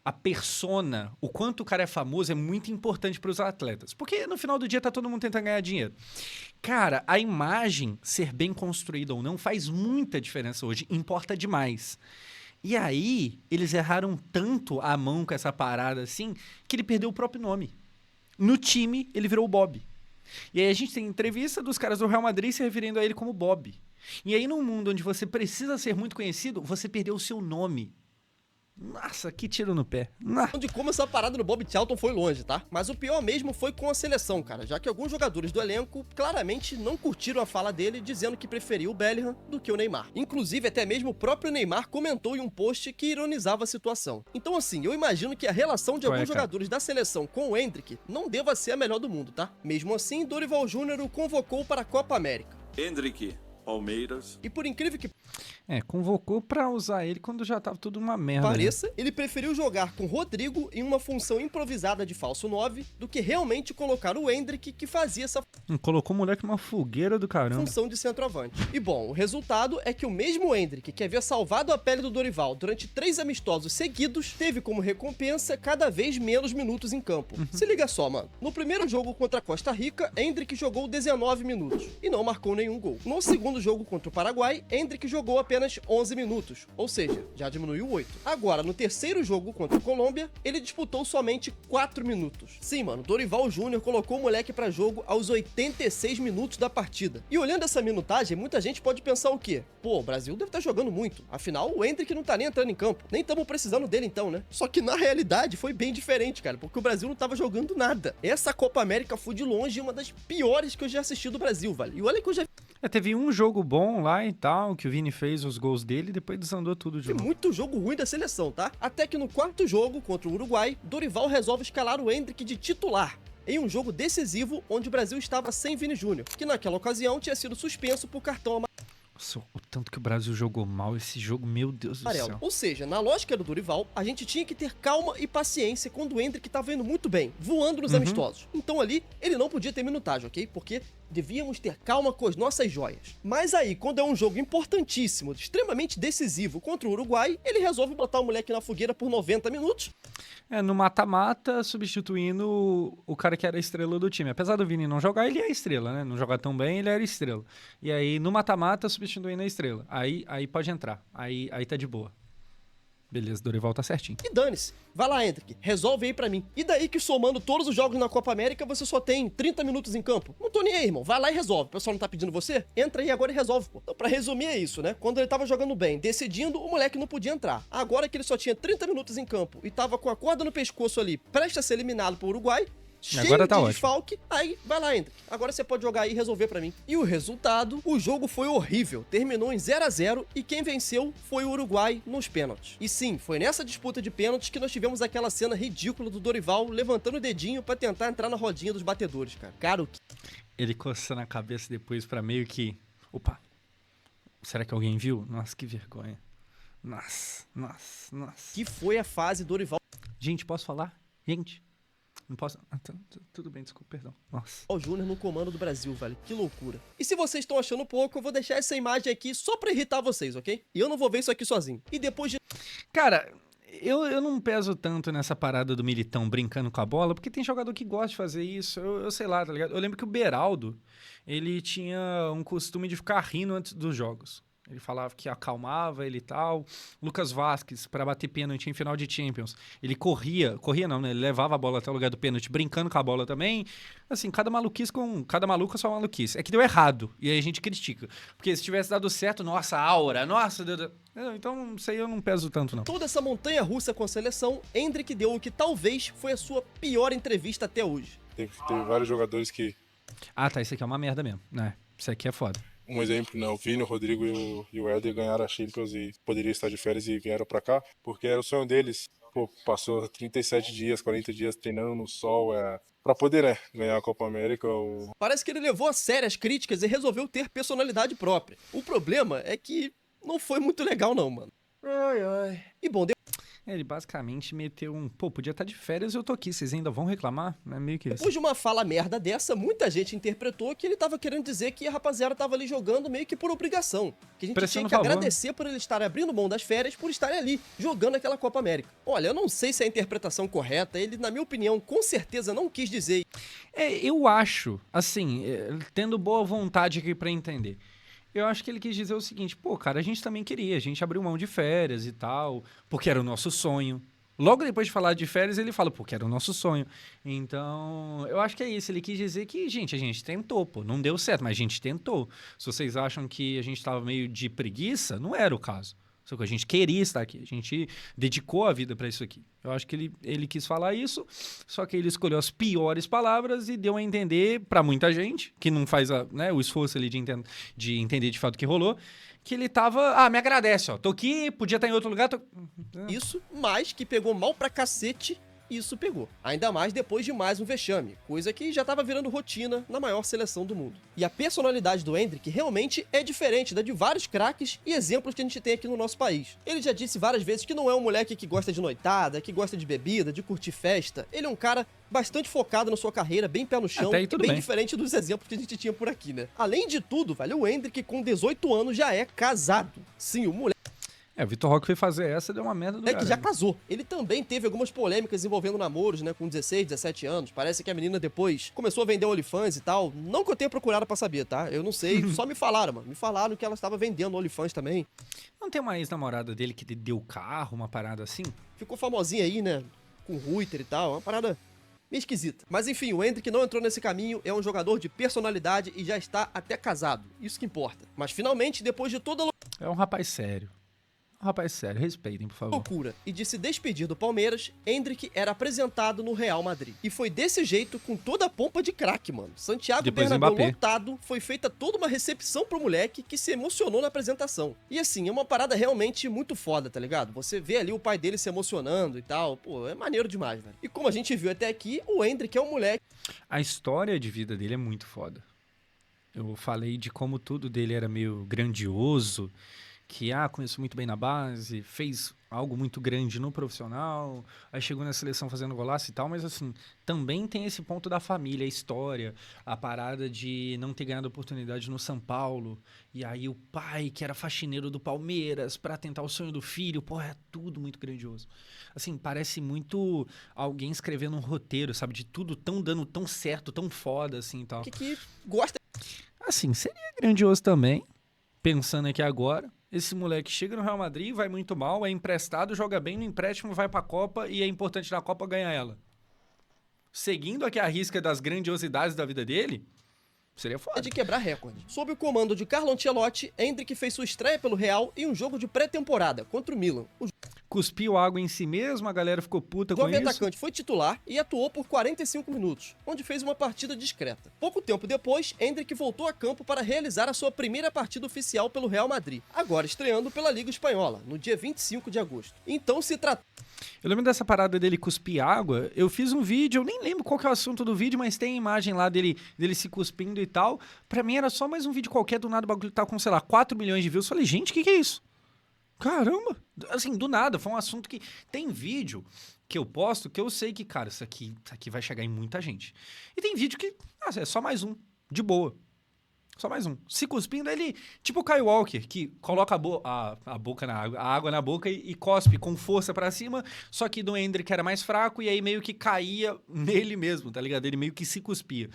Speaker 1: a persona, o quanto o cara é famoso é muito importante para os atletas. Porque no final do dia tá todo mundo tentando ganhar dinheiro. Cara, a imagem ser bem construída ou não faz muita diferença hoje. Importa demais. E aí, eles erraram tanto a mão com essa parada assim, que ele perdeu o próprio nome. No time, ele virou o Bob. E aí a gente tem entrevista dos caras do Real Madrid se referindo a ele como Bob. E aí, num mundo onde você precisa ser muito conhecido, você perdeu o seu nome. Nossa, que tiro no pé.
Speaker 2: De como essa parada no Bob Charlton foi longe, tá? Mas o pior mesmo foi com a seleção, cara, já que alguns jogadores do elenco claramente não curtiram a fala dele, dizendo que preferiu o Bellingham do que o Neymar. Inclusive, até mesmo o próprio Neymar comentou em um post que ironizava a situação. Então, assim, eu imagino que a relação de alguns jogadores da seleção com o Endrick não deva ser a melhor do mundo, tá? Mesmo assim, Dorival Júnior o convocou para a Copa América.
Speaker 9: Endrick, Palmeiras.
Speaker 2: E por incrível que
Speaker 1: convocou pra usar ele quando já tava tudo uma merda.
Speaker 2: pareça, ele preferiu jogar com Rodrigo em uma função improvisada de falso 9 do que realmente colocar o Endrick, que fazia essa
Speaker 1: Colocou o moleque numa fogueira do caramba.
Speaker 2: função de centroavante. E bom, o resultado é que o mesmo Endrick, que havia salvado a pele do Dorival durante 3 amistosos seguidos, teve como recompensa cada vez menos minutos em campo. Se liga só, mano. No primeiro jogo contra a Costa Rica, Endrick jogou 19 minutos e não marcou nenhum gol. No segundo jogo contra o Paraguai, Endrick jogou apenas 11 minutos, ou seja, já diminuiu 8. Agora, no terceiro jogo contra a Colômbia, ele disputou somente 4 minutos. Sim, mano, Dorival Júnior colocou o moleque pra jogo aos 86 minutos da partida. E olhando essa minutagem, muita gente pode pensar o quê? Pô, o Brasil deve estar jogando muito. Afinal, o Endrick não tá nem entrando em campo. Nem estamos precisando dele então, né? Só que na realidade foi bem diferente, cara, porque o Brasil não tava jogando nada. Essa Copa América foi de longe uma das piores que eu já assisti do Brasil, velho. E olha que eu já
Speaker 1: Teve um jogo bom lá e tal, que o Vini fez os gols dele e depois desandou tudo de
Speaker 2: vi
Speaker 1: novo.
Speaker 2: muito jogo ruim da seleção, tá? Até que no quarto jogo contra o Uruguai, Dorival resolve escalar o Endrick de titular em um jogo decisivo onde o Brasil estava sem Vini Júnior, que naquela ocasião tinha sido suspenso por cartão amarelo.
Speaker 1: Nossa, o tanto que o Brasil jogou mal esse jogo, meu Deus do céu.
Speaker 2: Ou seja, na lógica do Dorival, a gente tinha que ter calma e paciência quando o Endrick estava indo muito bem, voando nos amistosos. Então ali, ele não podia ter minutagem, ok? Porque devíamos ter calma com as nossas joias. Mas aí, quando é um jogo importantíssimo, extremamente decisivo contra o Uruguai, ele resolve botar o moleque na fogueira por 90 minutos.
Speaker 1: No mata-mata, substituindo o cara que era a estrela do time. Apesar do Vini não jogar, ele é a estrela, né? Não jogar tão bem, ele era estrela. E aí, no mata-mata, substituindo a estrela. Aí pode entrar. Aí tá de boa. Beleza, Dorival tá certinho.
Speaker 2: E dane-se. Vai lá, Endrick. Resolve aí pra mim. E daí que somando todos os jogos na Copa América, você só tem 30 minutos em campo? Não tô nem aí, irmão. Vai lá e resolve. O pessoal não tá pedindo você? Entra aí agora e resolve, pô. Então, pra resumir é isso, né? Quando ele tava jogando bem, decidindo, o moleque não podia entrar. Agora que ele só tinha 30 minutos em campo e tava com a corda no pescoço ali, prestes a ser eliminado pro Uruguai, cheio
Speaker 1: Agora tá
Speaker 2: de
Speaker 1: ótimo.
Speaker 2: desfalque, aí vai lá, Endrick. Agora você pode jogar aí e resolver pra mim. E o resultado, o jogo foi horrível. Terminou em 0-0 e quem venceu foi o Uruguai nos pênaltis. E sim, foi nessa disputa de pênaltis que nós tivemos aquela cena ridícula do Dorival levantando o dedinho pra tentar entrar na rodinha dos batedores, cara. Cara, o que...
Speaker 1: Ele coçando a cabeça depois pra meio que... Opa, será que alguém viu? Nossa, que vergonha. Nossa.
Speaker 2: que foi a fase Dorival
Speaker 1: Gente, posso falar? Gente... Não posso... tudo bem, desculpa, perdão. Nossa.
Speaker 2: Júnior no comando do Brasil, velho. Que loucura. E se vocês estão achando pouco, eu vou deixar essa imagem aqui só pra irritar vocês, ok? E eu não vou ver isso aqui sozinho. E depois de...
Speaker 1: Cara, eu não peso tanto nessa parada do Militão brincando com a bola, porque tem jogador que gosta de fazer isso. Eu sei lá, tá ligado? Eu lembro que o Beraldo, ele tinha um costume de ficar rindo antes dos jogos. Ele falava que acalmava ele e tal. Lucas Vasquez, para bater pênalti em final de Champions, ele corria não, né? Ele levava a bola até o lugar do pênalti, brincando com a bola também. Assim, cada maluco é só maluquice. É que deu errado, e aí a gente critica. Porque se tivesse dado certo, nossa, aura, nossa... Então, isso aí eu não peso tanto, não.
Speaker 2: toda essa montanha-russa com a seleção, Endrick deu o que talvez foi a sua pior entrevista até hoje.
Speaker 10: Teve vários jogadores que...
Speaker 1: Ah, tá, isso aqui é uma merda mesmo, né? Isso aqui é foda.
Speaker 10: Um exemplo, né? O Vini, o Rodrigo e o Helder ganharam a Champions e poderiam estar de férias e vieram pra cá, porque era o sonho deles pô, passou 37 dias, 40 dias treinando no sol, pra poder, né, ganhar a Copa América.
Speaker 2: Parece que ele levou a sério as críticas e resolveu ter personalidade própria. O problema é que não foi muito legal não, mano. E bom,
Speaker 1: Ele basicamente meteu um... Pô, podia estar de férias e eu tô aqui, vocês ainda vão reclamar? É meio que isso.
Speaker 2: depois de uma fala merda dessa, muita gente interpretou que ele tava querendo dizer que a rapaziada tava ali jogando meio que por obrigação. Que a gente
Speaker 1: Pressiona
Speaker 2: tinha
Speaker 1: o
Speaker 2: que
Speaker 1: favor.
Speaker 2: agradecer por ele estar abrindo mão das férias, por estarem ali, jogando aquela Copa América. Olha, eu não sei se é a interpretação correta, ele, na minha opinião, com certeza não quis dizer.
Speaker 1: Eu acho, assim, tendo boa vontade aqui pra entender. Eu acho que ele quis dizer o seguinte, pô, cara, a gente também queria, a gente abriu mão de férias e tal, porque era o nosso sonho. Logo depois de falar de férias, ele fala, pô, que era o nosso sonho. Então, eu acho que é isso. Ele quis dizer que, gente, a gente tentou, pô. Não deu certo, mas a gente tentou. Se vocês acham que a gente tava meio de preguiça, não era o caso. Só que a gente queria estar aqui. A gente dedicou a vida pra isso aqui. Eu acho que ele quis falar isso, só que ele escolheu as piores palavras e deu a entender pra muita gente, que não faz o esforço ali de entender de fato o que rolou, que ele tava... me agradece, ó. Tô aqui, podia estar em outro lugar.
Speaker 2: Isso, mas que pegou mal pra cacete, isso pegou. Ainda mais depois de mais um vexame, coisa que já tava virando rotina na maior seleção do mundo. E a personalidade do Endrick realmente é diferente da de vários craques e exemplos que a gente tem aqui no nosso país. Ele já disse várias vezes que não é um moleque que gosta de noitada, que gosta de bebida, de curtir festa. Ele é um cara bastante focado na sua carreira, bem pé no chão,
Speaker 1: Até aí
Speaker 2: e
Speaker 1: tudo
Speaker 2: bem
Speaker 1: bem.
Speaker 2: diferente dos exemplos que a gente tinha por aqui, né? Além de tudo, velho, o Endrick com 18 anos já é casado. Sim, o moleque
Speaker 1: O Vitor Roque foi fazer essa, deu uma merda do
Speaker 2: que já
Speaker 1: caralho.
Speaker 2: casou. Ele também teve algumas polêmicas envolvendo namoros, né, com 16, 17 anos. Parece que a menina depois começou a vender OnlyFans e tal. Não que eu tenha procurado pra saber, tá? Eu não sei, só me falaram, mano. Me falaram que ela estava vendendo OnlyFans também.
Speaker 1: Não tem uma ex-namorada dele que deu carro, uma parada assim?
Speaker 2: Ficou famosinha aí, né, com Reuter e tal. Uma parada meio esquisita. Mas enfim, o Endrick não entrou nesse caminho, é um jogador de personalidade e já está até casado. Isso que importa. Mas finalmente, depois de toda a
Speaker 1: É um rapaz sério. Um rapaz sério, respeitem, por favor.
Speaker 2: loucura e de se despedir do Palmeiras, Endrick era apresentado no Real Madrid. E foi desse jeito, com toda a pompa de craque, mano. Santiago
Speaker 1: Depois
Speaker 2: Bernabéu
Speaker 1: Mbappé.
Speaker 2: lotado, foi feita toda uma recepção pro moleque que se emocionou na apresentação. E assim, é uma parada realmente muito foda, tá ligado? Você vê ali o pai dele se emocionando e tal, pô, é maneiro demais, velho. E como a gente viu até aqui, o Endrick é um moleque
Speaker 1: A história de vida dele é muito foda. Eu falei de como tudo dele era meio grandioso, que conheço muito bem na base, fez algo muito grande no profissional, aí chegou na seleção fazendo golaço e tal, mas assim, também tem esse ponto da família, a história, a parada de não ter ganhado oportunidade no São Paulo, e aí o pai, que era faxineiro do Palmeiras, pra tentar o sonho do filho, porra, é tudo muito grandioso. Assim, parece muito alguém escrevendo um roteiro, sabe, de tudo tão dando tão certo, tão foda, assim, e tal.
Speaker 2: que gosta
Speaker 1: Assim, seria grandioso também, pensando aqui agora, esse moleque chega no Real Madrid, vai muito mal, é emprestado, joga bem no empréstimo, vai pra Copa e é importante na Copa ganhar ela. Seguindo aqui a risca das grandiosidades da vida dele, seria foda.
Speaker 2: de quebrar recorde. Sob o comando de Carlo Ancelotti, Endrick fez sua estreia pelo Real em um jogo de pré-temporada contra o Milan. O
Speaker 1: Cuspiu água em si mesmo, a galera ficou puta com
Speaker 2: jovem
Speaker 1: isso.
Speaker 2: atacante foi titular e atuou por 45 minutos, onde fez uma partida discreta. Pouco tempo depois, Endrick voltou a campo para realizar a sua primeira partida oficial pelo Real Madrid, agora estreando pela Liga Espanhola, no dia 25 de agosto. Então se trata
Speaker 1: Eu lembro dessa parada dele cuspir água, eu fiz um vídeo, eu nem lembro qual que é o assunto do vídeo, mas tem a imagem lá dele se cuspindo e tal. Pra mim era só mais um vídeo qualquer, do nada o bagulho tá com, sei lá, 4 milhões de views. Eu falei, gente, o que é isso? Caramba! Assim, do nada, foi um assunto que... Tem vídeo que eu posto que eu sei que, cara, isso aqui vai chegar em muita gente. E tem vídeo que, é só mais um, de boa. Só mais um. Se cuspindo, ele... Tipo o Kyle Walker, que coloca a boca na água, a água na boca e cospe com força pra cima, só que do Endrick era mais fraco e aí meio que caía nele mesmo, tá ligado? Ele meio que se cuspia.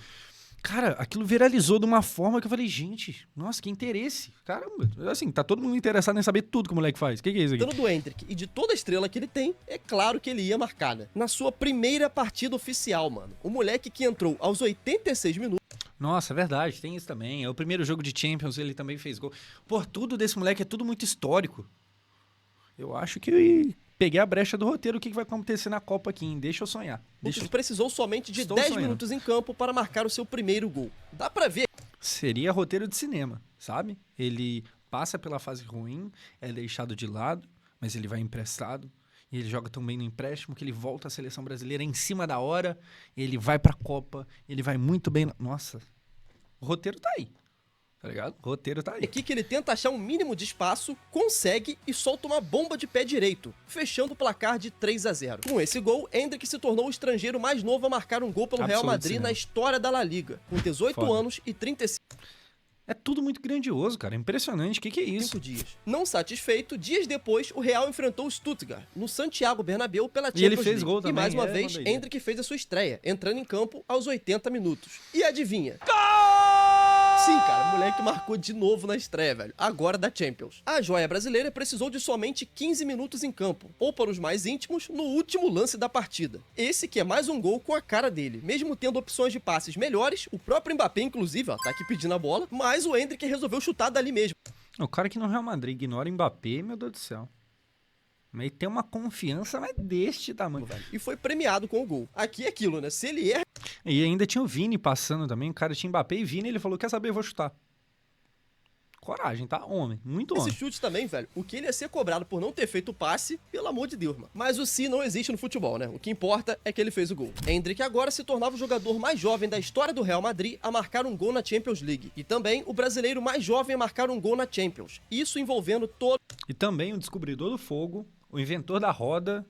Speaker 1: Cara, aquilo viralizou de uma forma que eu falei, gente, nossa, que interesse. Caramba, assim, tá todo mundo interessado em saber tudo que o moleque faz. O que é isso aqui?
Speaker 2: dando do Endrick e de toda a estrela que ele tem, é claro que ele ia marcar, né? Na sua primeira partida oficial, mano. O moleque que entrou aos 86 minutos
Speaker 1: Nossa, é verdade, tem isso também. É o primeiro jogo de Champions, ele também fez gol. Pô, tudo desse moleque é tudo muito histórico. Eu acho que eu peguei a brecha do roteiro. O que vai acontecer na Copa aqui, hein? Deixa eu sonhar.
Speaker 2: precisou somente de
Speaker 1: Estou
Speaker 2: 10
Speaker 1: sonhando.
Speaker 2: minutos em campo para marcar o seu primeiro gol. Dá pra ver
Speaker 1: Seria roteiro de cinema, sabe? Ele passa pela fase ruim, é deixado de lado, mas ele vai emprestado. E ele joga tão bem no empréstimo que ele volta à seleção brasileira em cima da hora, ele vai pra Copa, ele vai muito bem. Nossa, o roteiro tá aí, tá ligado? O roteiro tá aí.
Speaker 2: Aqui que ele tenta achar um mínimo de espaço, consegue e solta uma bomba de pé direito, fechando o placar de 3-0. Com esse gol, Endrick se tornou o estrangeiro mais novo a marcar um gol pelo Real Madrid na história da La Liga, com 18 anos e 35
Speaker 1: É tudo muito grandioso, cara. Impressionante. O que é isso?
Speaker 2: dias. Não satisfeito, dias depois, o Real enfrentou o Stuttgart, no Santiago Bernabéu, pela Champions
Speaker 1: ele fez
Speaker 2: League.
Speaker 1: gol também.
Speaker 2: E mais uma
Speaker 1: uma
Speaker 2: vez,
Speaker 1: doideira.
Speaker 2: Endrick fez a sua estreia, entrando em campo aos 80 minutos. E adivinha? Sim, cara, o moleque marcou de novo na estreia, velho. Agora da Champions. A joia brasileira precisou de somente 15 minutos em campo, ou para os mais íntimos, no último lance da partida. Esse que é mais um gol com a cara dele. Mesmo tendo opções de passes melhores, o próprio Mbappé, inclusive, ó, tá aqui pedindo a bola, mas o Endrick resolveu chutar dali mesmo.
Speaker 1: O cara que no Real Madrid ignora Mbappé, meu Deus do céu. Mas tem uma confiança, mas deste tamanho, velho.
Speaker 2: E foi premiado com o gol. Aqui é aquilo, né? Se ele erra...
Speaker 1: E ainda tinha o Vini passando também. O cara tinha Mbappé e Vini, ele falou, quer saber, eu vou chutar. Coragem, tá? Homem, muito homem.
Speaker 2: Esse chute também, velho, o que ele ia ser cobrado por não ter feito o passe, pelo amor de Deus, mano. Mas o se não existe no futebol, né? O que importa é que ele fez o gol. Endrick agora se tornava o jogador mais jovem da história do Real Madrid a marcar um gol na Champions League. E também o brasileiro mais jovem a marcar um gol na Champions. Isso envolvendo
Speaker 1: E também o descobridor do fogo, o inventor da roda.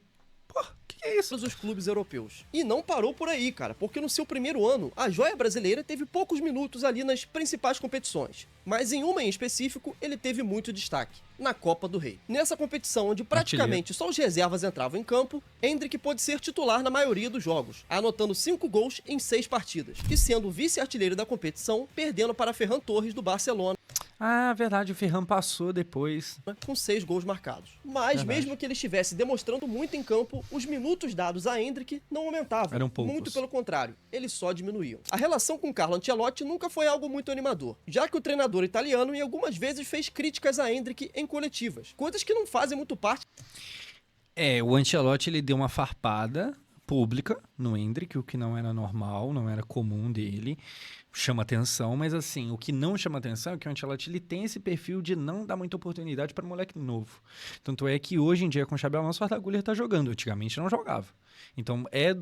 Speaker 1: Pô, que é isso?
Speaker 2: todos os clubes europeus. E não parou por aí, cara, porque no seu primeiro ano, a joia brasileira teve poucos minutos ali nas principais competições. Mas em uma em específico, ele teve muito destaque, na Copa do Rei. Nessa competição, onde praticamente só os reservas entravam em campo, Endrick pôde ser titular na maioria dos jogos, anotando 5 gols em 6 partidas, e sendo vice-artilheiro da competição, perdendo para Ferran Torres do Barcelona.
Speaker 1: Ah, verdade, o Ferran passou depois.
Speaker 2: Com 6 gols marcados. Mas, mesmo que ele estivesse demonstrando muito em campo, os minutos dados a Endrick não aumentavam.
Speaker 1: Eram poucos.
Speaker 2: Muito pelo contrário, eles só diminuíam. A relação com Carlo Ancelotti nunca foi algo muito animador, já que o treinador italiano em algumas vezes fez críticas a Endrick em coletivas, coisas que não fazem muito parte.
Speaker 1: O Ancelotti ele deu uma farpada pública no Endrick, o que não era normal, não era comum dele. Chama atenção, mas assim, o que não chama atenção é que o Ancelotti ele tem esse perfil de não dar muita oportunidade para moleque novo. Tanto é que hoje em dia com o Xabi Alonso o Arda Güler tá jogando, antigamente não jogava. Então é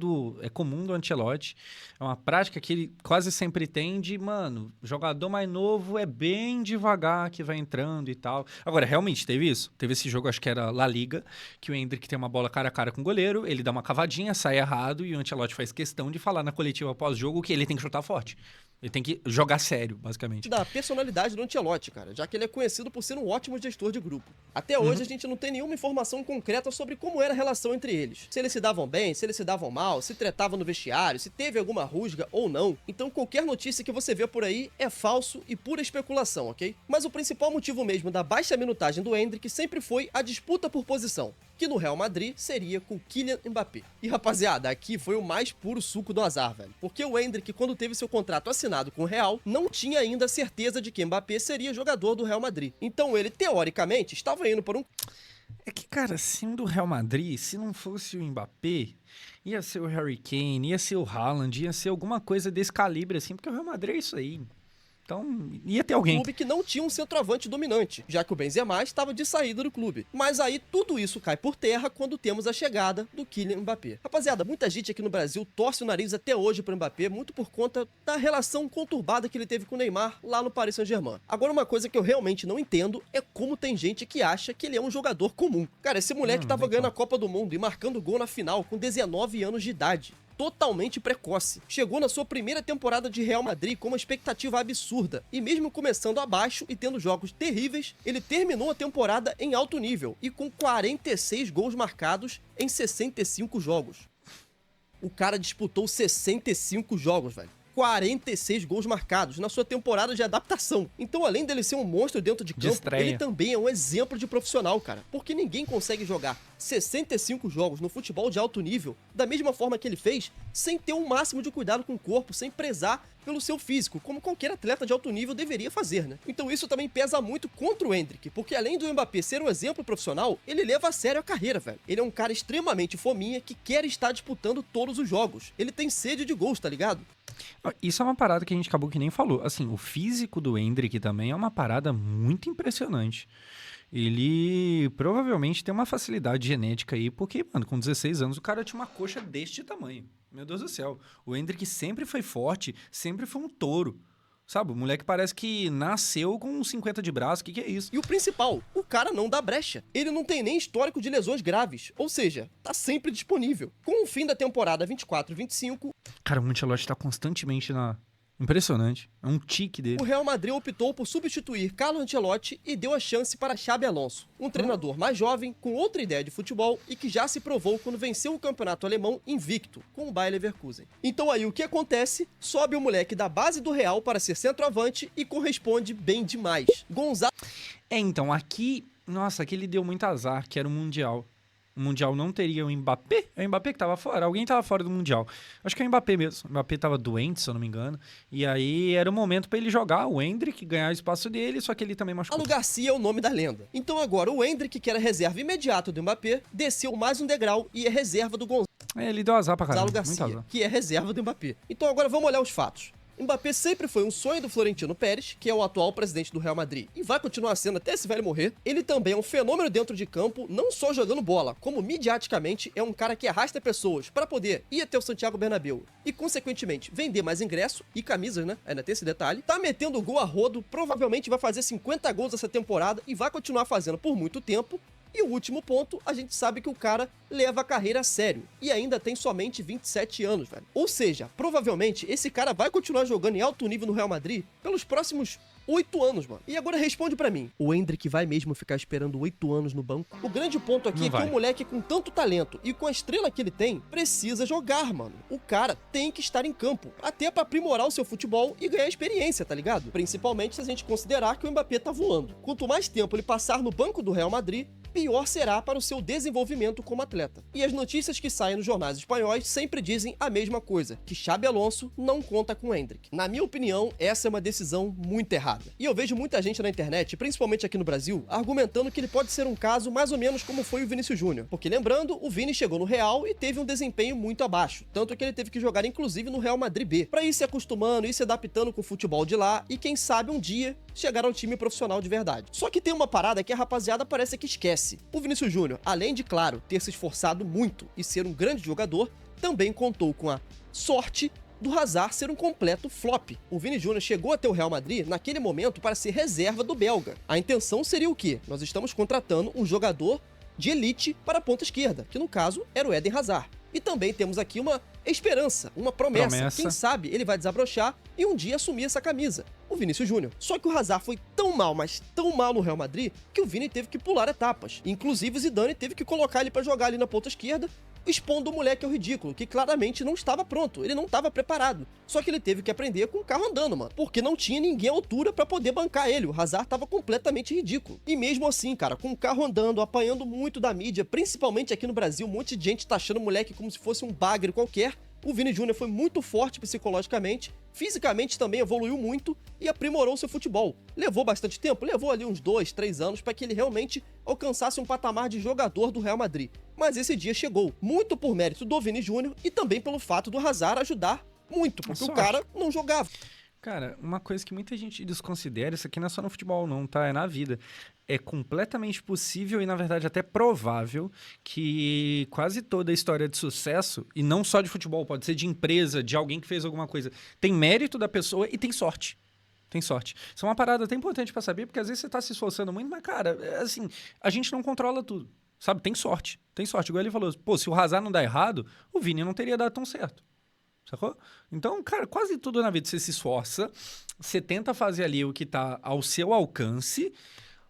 Speaker 1: comum do Ancelotti, é uma prática que ele quase sempre tem de, mano, jogador mais novo é bem devagar que vai entrando e tal. Agora, realmente teve isso, teve esse jogo, acho que era La Liga, que o Endrick tem uma bola cara a cara com o goleiro, ele dá uma cavadinha, sai errado e o Ancelotti faz questão de falar na coletiva pós-jogo que ele tem que chutar forte. Ele tem que jogar sério, basicamente.
Speaker 2: Da personalidade do Ancelotti, cara, já que ele é conhecido por ser um ótimo gestor de grupo. Até hoje a gente não tem nenhuma informação concreta sobre como era a relação entre eles. Se eles se davam bem, se eles se davam mal, se tretavam no vestiário, se teve alguma rusga ou não. Então qualquer notícia que você vê por aí é falso e pura especulação, ok? Mas o principal motivo mesmo da baixa minutagem do Endrick sempre foi a disputa por posição, que no Real Madrid seria com Kylian Mbappé. E rapaziada, aqui foi o mais puro suco do azar, velho. Porque o Endrick, quando teve seu contrato assinado com o Real, não tinha ainda certeza de que Mbappé seria jogador do Real Madrid. Então ele, teoricamente, estava indo por um...
Speaker 1: É que, cara, sendo o Real Madrid, se não fosse o Mbappé, ia ser o Harry Kane, ia ser o Haaland, ia ser alguma coisa desse calibre, assim, porque o Real Madrid é isso aí. Então, ia ter alguém.
Speaker 2: Clube que não tinha um centroavante dominante, já que o Benzema estava de saída do clube. Mas aí tudo isso cai por terra quando temos a chegada do Kylian Mbappé. Rapaziada, muita gente aqui no Brasil torce o nariz até hoje pro Mbappé, muito por conta da relação conturbada que ele teve com o Neymar lá no Paris Saint-Germain. Agora, uma coisa que eu realmente não entendo é como tem gente que acha que ele é um jogador comum. Cara, esse moleque tava ganhando a Copa do Mundo e marcando gol na final com 19 anos de idade. Totalmente precoce. Chegou na sua primeira temporada de Real Madrid com uma expectativa absurda. E mesmo começando abaixo e tendo jogos terríveis, ele terminou a temporada em alto nível e com 46 gols marcados em 65 jogos. O cara disputou 65 jogos, velho. 46 gols marcados na sua temporada de adaptação. Então, além dele ser um monstro dentro de campo, ele também é um exemplo de profissional, cara. Porque ninguém consegue jogar 65 jogos no futebol de alto nível da mesma forma que ele fez, sem ter um máximo de cuidado com o corpo, sem prezar pelo seu físico, como qualquer atleta de alto nível deveria fazer, né? Então isso também pesa muito contra o Endrick, porque além do Mbappé ser um exemplo profissional, ele leva a sério a carreira, velho. Ele é um cara extremamente fominha que quer estar disputando todos os jogos. Ele tem sede de gols, tá ligado?
Speaker 1: Isso é uma parada que a gente acabou que nem falou. Assim, o físico do Endrick também é uma parada muito impressionante. ele provavelmente tem uma facilidade genética aí, porque, mano, com 16 anos o cara tinha uma coxa deste tamanho. Meu Deus do céu. O Endrick sempre foi forte, sempre foi um touro. Sabe, o moleque parece que nasceu com 50 de braço, o que é isso?
Speaker 2: E o principal, o cara não dá brecha. Ele não tem nem histórico de lesões graves, ou seja, tá sempre disponível. Com o fim da temporada 24-25...
Speaker 1: Cara, o Ancelotti tá constantemente na... Impressionante. É um tique dele.
Speaker 2: O Real Madrid optou por substituir Carlo Ancelotti e deu a chance para Xabi Alonso, um treinador mais jovem, com outra ideia de futebol e que já se provou quando venceu o campeonato alemão invicto, com o Bayer Leverkusen. Então aí o que acontece? Sobe o moleque da base do Real para ser centroavante e corresponde bem demais. Gonzalo...
Speaker 1: Então, aqui... Nossa, aqui ele deu muito azar, que era o Mundial. O Mundial não teria o Mbappé? É o Mbappé que tava fora? Alguém tava fora do Mundial. Acho que é o Mbappé mesmo. O Mbappé tava doente, se eu não me engano. E aí era o momento pra ele jogar, o Endrick, ganhar o espaço dele, só que ele também machucou.
Speaker 2: Alu Garcia é o nome da lenda. Então agora o Endrick, que era reserva imediata do Mbappé, desceu mais um degrau e é reserva do Gonzalo
Speaker 1: Ele deu azar pra caramba.
Speaker 2: Garcia, que é reserva do Mbappé. Então agora vamos olhar os fatos. Mbappé sempre foi um sonho do Florentino Pérez, que é o atual presidente do Real Madrid, e vai continuar sendo até esse velho morrer. Ele também é um fenômeno dentro de campo, não só jogando bola, como midiaticamente é um cara que arrasta pessoas para poder ir até o Santiago Bernabéu e, consequentemente, vender mais ingresso e camisas, né? Ainda tem esse detalhe. Tá metendo gol a rodo, provavelmente vai fazer 50 gols essa temporada e vai continuar fazendo por muito tempo. E o último ponto, a gente sabe que o cara leva a carreira a sério e ainda tem somente 27 anos, velho. Ou seja, provavelmente esse cara vai continuar jogando em alto nível no Real Madrid pelos próximos 8 anos, mano. E agora responde pra mim, o Endrick vai mesmo ficar esperando 8 anos no banco? O grande ponto aqui é que um moleque com tanto talento e com a estrela que ele tem, precisa jogar, mano. O cara tem que estar em campo, até pra aprimorar o seu futebol e ganhar experiência, tá ligado? Principalmente se a gente considerar que o Mbappé tá voando. Quanto mais tempo ele passar no banco do Real Madrid, pior será para o seu desenvolvimento como atleta. E as notícias que saem nos jornais espanhóis sempre dizem a mesma coisa, que Xabi Alonso não conta com Endrick. Na minha opinião, essa é uma decisão muito errada. E eu vejo muita gente na internet, principalmente aqui no Brasil, argumentando que ele pode ser um caso mais ou menos como foi o Vinícius Júnior. Porque lembrando, o Vini chegou no Real e teve um desempenho muito abaixo, tanto que ele teve que jogar inclusive no Real Madrid B, para ir se acostumando, ir se adaptando com o futebol de lá e quem sabe um dia chegar ao time profissional de verdade. Só que tem uma parada que a rapaziada parece que esquece. O Vinícius Júnior, além de, claro, ter se esforçado muito e ser um grande jogador, também contou com a sorte do Hazard ser um completo flop. O Vini Júnior chegou até o Real Madrid naquele momento para ser reserva do belga. A intenção seria o quê? Nós estamos contratando um jogador de elite para a ponta esquerda, que no caso era o Eden Hazard. E também temos aqui uma esperança, uma promessa. Quem sabe ele vai desabrochar e um dia assumir essa camisa. O Vinícius Júnior. Só que o Hazard foi tão mal, mas tão mal no Real Madrid, que o Vini teve que pular etapas. Inclusive o Zidane teve que colocar ele pra jogar ali na ponta esquerda, expondo o moleque ao ridículo, que claramente não estava pronto, ele não estava preparado. Só que ele teve que aprender com o carro andando, mano, porque não tinha ninguém à altura pra poder bancar ele. O Hazard tava completamente ridículo. E mesmo assim, cara, com o carro andando, apanhando muito da mídia, principalmente aqui no Brasil, um monte de gente tá achando o moleque como se fosse um bagre qualquer. O Vini Júnior foi muito forte psicologicamente, fisicamente também evoluiu muito e aprimorou seu futebol. Levou bastante tempo? Levou ali uns 2, 3 anos para que ele realmente alcançasse um patamar de jogador do Real Madrid. Mas esse dia chegou, muito por mérito do Vini Júnior e também pelo fato do Hazard ajudar muito, porque o cara não jogava.
Speaker 1: Cara, uma coisa que muita gente desconsidera, isso aqui não é só no futebol não, tá? É na vida. É completamente possível e, na verdade, até provável que quase toda a história de sucesso, e não só de futebol, pode ser de empresa, de alguém que fez alguma coisa, tem mérito da pessoa e tem sorte. Tem sorte. Isso é uma parada até importante pra saber, porque às vezes você tá se esforçando muito, mas, cara, assim, a gente não controla tudo, sabe? Tem sorte. Tem sorte. Igual ele falou, pô, se o Hazard não dá errado, o Vini não teria dado tão certo. Sacou? Então, cara, quase tudo na vida você se esforça, você tenta fazer ali o que tá ao seu alcance,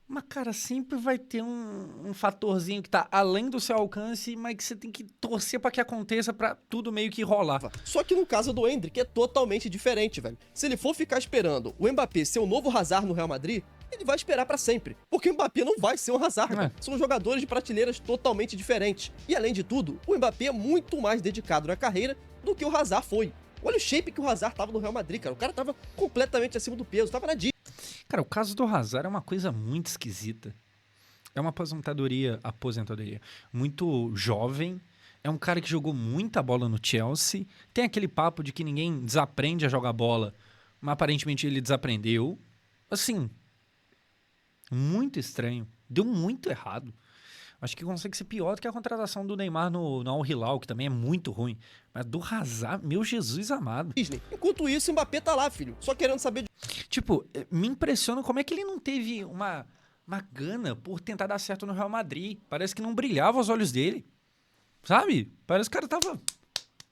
Speaker 1: mas, cara, sempre vai ter um fatorzinho que tá além do seu alcance, mas que você tem que torcer pra que aconteça pra tudo meio que rolar.
Speaker 2: Só que no caso do Endrick é totalmente diferente, velho. Se ele for ficar esperando o Mbappé ser o novo Hazard no Real Madrid, ele vai esperar pra sempre. Porque o Mbappé não vai ser um Hazard. São jogadores de prateleiras totalmente diferentes. E além de tudo, o Mbappé é muito mais dedicado na carreira do que o Hazard foi. Olha o shape que o Hazard tava no Real Madrid, cara. O cara tava completamente acima do peso, tava na dica.
Speaker 1: Cara, o caso do Hazard é uma coisa muito esquisita. É uma aposentadoria muito jovem. É um cara que jogou muita bola no Chelsea. Tem aquele papo de que ninguém desaprende a jogar bola, mas aparentemente ele desaprendeu. Assim, muito estranho. Deu muito errado. Acho que consegue ser pior do que a contratação do Neymar no Al Hilal, que também é muito ruim. Mas do Hazard, meu Jesus amado.
Speaker 2: Disney. Enquanto isso, o Mbappé tá lá, filho, só querendo saber de...
Speaker 1: Tipo, me impressiona como é que ele não teve uma gana por tentar dar certo no Real Madrid. Parece que não brilhava os olhos dele. Sabe? Parece que o cara tava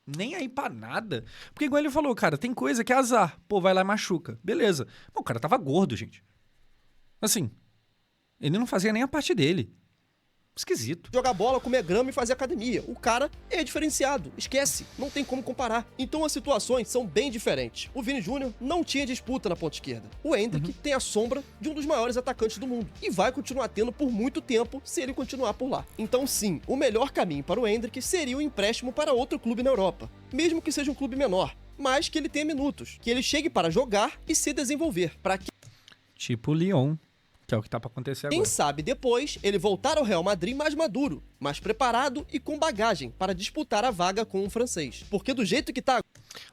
Speaker 1: nem aí pra nada. Porque igual ele falou, cara, tem coisa que é azar. Pô, vai lá e machuca. Beleza. Pô, o cara tava gordo, gente. Assim, ele não fazia nem a parte dele. Esquisito.
Speaker 2: Jogar bola, comer grama e fazer academia. O cara é diferenciado. Esquece. Não tem como comparar. Então as situações são bem diferentes. O Vini Júnior não tinha disputa na ponta esquerda. O Endrick tem a sombra de um dos maiores atacantes do mundo. E vai continuar tendo por muito tempo se ele continuar por lá. Então sim, o melhor caminho para o Endrick seria o empréstimo para outro clube na Europa. Mesmo que seja um clube menor. Mas que ele tenha minutos. Que ele chegue para jogar e se desenvolver. Para que...
Speaker 1: Tipo o Lyon. Que é o que tá pra acontecer agora.
Speaker 2: Quem sabe depois ele voltar ao Real Madrid mais maduro, mais preparado e com bagagem para disputar a vaga com o francês. Porque do jeito que tá...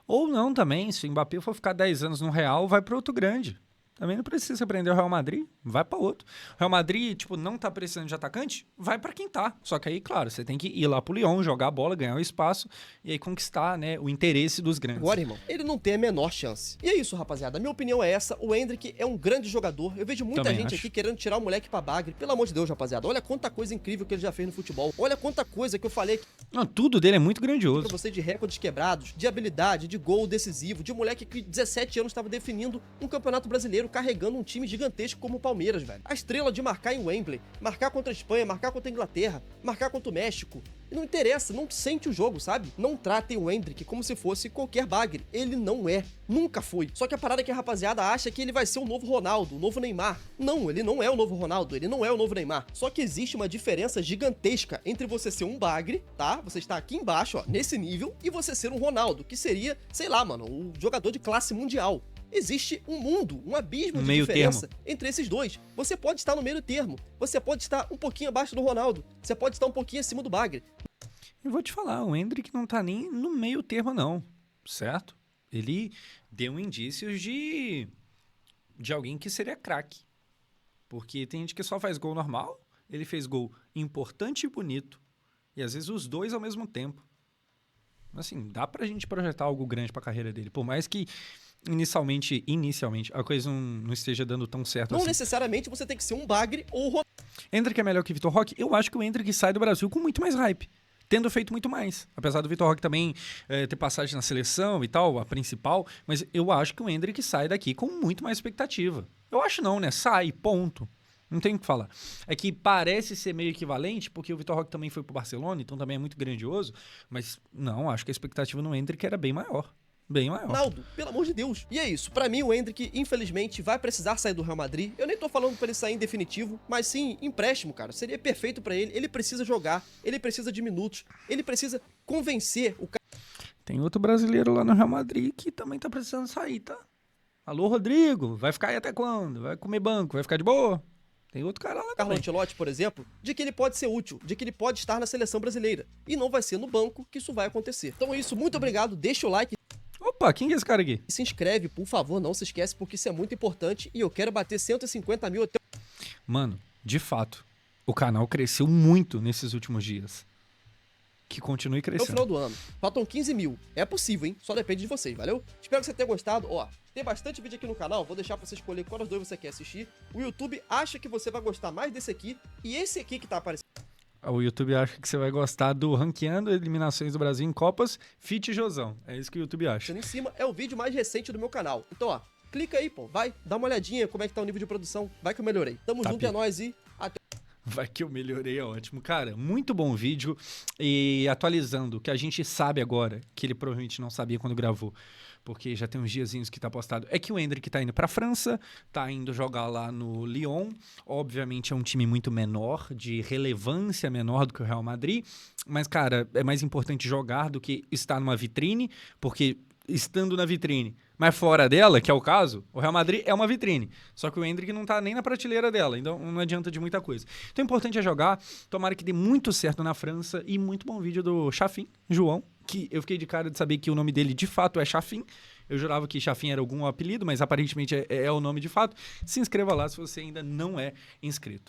Speaker 1: Ou não também, se o Mbappé for ficar 10 anos no Real, vai pra outro grande. Também não precisa aprender o Real Madrid, vai pra outro. O Real Madrid, tipo, não tá precisando de atacante, vai pra quem tá. Só que aí, claro, você tem que ir lá pro Lyon, jogar a bola, ganhar o espaço e aí conquistar, né, o interesse dos grandes.
Speaker 2: Agora, irmão, ele não tem a menor chance. E é isso, rapaziada. A minha opinião é essa. O Endrick é um grande jogador. Eu vejo muita gente aqui querendo tirar o moleque pra bagre. Pelo amor de Deus, rapaziada. Olha quanta coisa incrível que ele já fez no futebol. Olha quanta coisa que eu falei aqui.
Speaker 1: Não, tudo dele é muito grandioso.
Speaker 2: Pra você de recordes quebrados, de habilidade, de gol decisivo, de moleque que 17 anos estava definindo um campeonato brasileiro, carregando um time gigantesco como o Palmeiras, velho. A estrela de marcar em Wembley, marcar contra a Espanha, marcar contra a Inglaterra, marcar contra o México. E não interessa, não sente o jogo, sabe? Não tratem o Endrick como se fosse qualquer bagre. Ele não é. Nunca foi. Só que a parada é que a rapaziada acha que ele vai ser o novo Ronaldo, o novo Neymar. Não, ele não é o novo Ronaldo, ele não é o novo Neymar. Só que existe uma diferença gigantesca entre você ser um bagre, tá? Você está aqui embaixo, ó, nesse nível, e você ser um Ronaldo, que seria, sei lá, mano, um jogador de classe mundial. Existe um mundo, um abismo de diferença entre esses dois. Você pode estar no meio termo, você pode estar um pouquinho abaixo do Ronaldo, você pode estar um pouquinho acima do bagre.
Speaker 1: Eu vou te falar, o Endrick não tá nem no meio termo não, certo? Ele deu indícios de alguém que seria craque. Porque tem gente que só faz gol normal, ele fez gol importante e bonito. E às vezes os dois ao mesmo tempo. Assim, dá pra gente projetar algo grande pra carreira dele. Por mais que inicialmente a coisa não esteja dando tão certo assim.
Speaker 2: Não necessariamente você tem que ser um bagre ou Ronaldo.
Speaker 1: Endrick é melhor que Vitor Roque? Eu acho que o Endrick sai do Brasil com muito mais hype. Tendo feito muito mais. Apesar do Vitor Roque também ter passagem na seleção e tal, a principal. Mas eu acho que o Endrick sai daqui com muito mais expectativa. Eu acho não, né? Sai, ponto. Não tem o que falar. É que parece ser meio equivalente, porque o Vitor Roque também foi pro Barcelona, então também é muito grandioso. Mas não, acho que a expectativa no Endrick era bem maior. Bem maior.
Speaker 2: Ronaldo, pelo amor de Deus. E é isso. Pra mim, o Endrick, infelizmente, vai precisar sair do Real Madrid. Eu nem tô falando pra ele sair em definitivo, mas sim, empréstimo, cara. Seria perfeito pra ele. Ele precisa jogar, ele precisa de minutos, ele precisa convencer o cara.
Speaker 1: Tem outro brasileiro lá no Real Madrid que também tá precisando sair, tá? Alô, Rodrigo, vai ficar aí até quando? Vai comer banco, vai ficar de boa? Tem outro cara lá
Speaker 2: Carlo Ancelotti, por exemplo, de que ele pode ser útil, de que ele pode estar na seleção brasileira. E não vai ser no banco que isso vai acontecer. Então é isso, muito obrigado, deixa o like.
Speaker 1: Opa, quem é esse cara aqui?
Speaker 2: Se inscreve, por favor, não se esquece, porque isso é muito importante e eu quero bater 150 mil até...
Speaker 1: Mano, de fato, o canal cresceu muito nesses últimos dias. Que continue crescendo.
Speaker 2: No final do ano. Faltam 15 mil. É possível, hein? Só depende de vocês, valeu? Espero que você tenha gostado. Ó, tem bastante vídeo aqui no canal. Vou deixar pra você escolher qual das duas você quer assistir. O YouTube acha que você vai gostar mais desse aqui e esse aqui que tá aparecendo.
Speaker 1: O YouTube acha que você vai gostar do Ranqueando Eliminações do Brasil em Copas Fit Josão. É isso que o YouTube acha.
Speaker 2: Em cima é o vídeo mais recente do meu canal. Então, ó, clica aí, pô. Vai, dá uma olhadinha como é que tá o nível de produção. Vai que eu melhorei. Tamo junto, é nóis e até...
Speaker 1: Vai que eu melhorei, é ótimo. Cara, muito bom vídeo. E atualizando o que a gente sabe agora, que ele provavelmente não sabia quando gravou, porque já tem uns diazinhos que tá postado, é que o Endrick tá indo pra França, tá indo jogar lá no Lyon. Obviamente é um time muito menor, de relevância menor do que o Real Madrid, mas, cara, é mais importante jogar do que estar numa vitrine, porque estando na vitrine, mas fora dela, que é o caso, o Real Madrid é uma vitrine. Só que o Endrick não tá nem na prateleira dela, então não adianta de muita coisa. Então o importante é jogar, tomara que dê muito certo na França, e muito bom vídeo do Chafin, João, que eu fiquei de cara de saber que o nome dele de fato é Chafin. Eu jurava que Chafin era algum apelido, mas aparentemente é o nome de fato. Se inscreva lá se você ainda não é inscrito.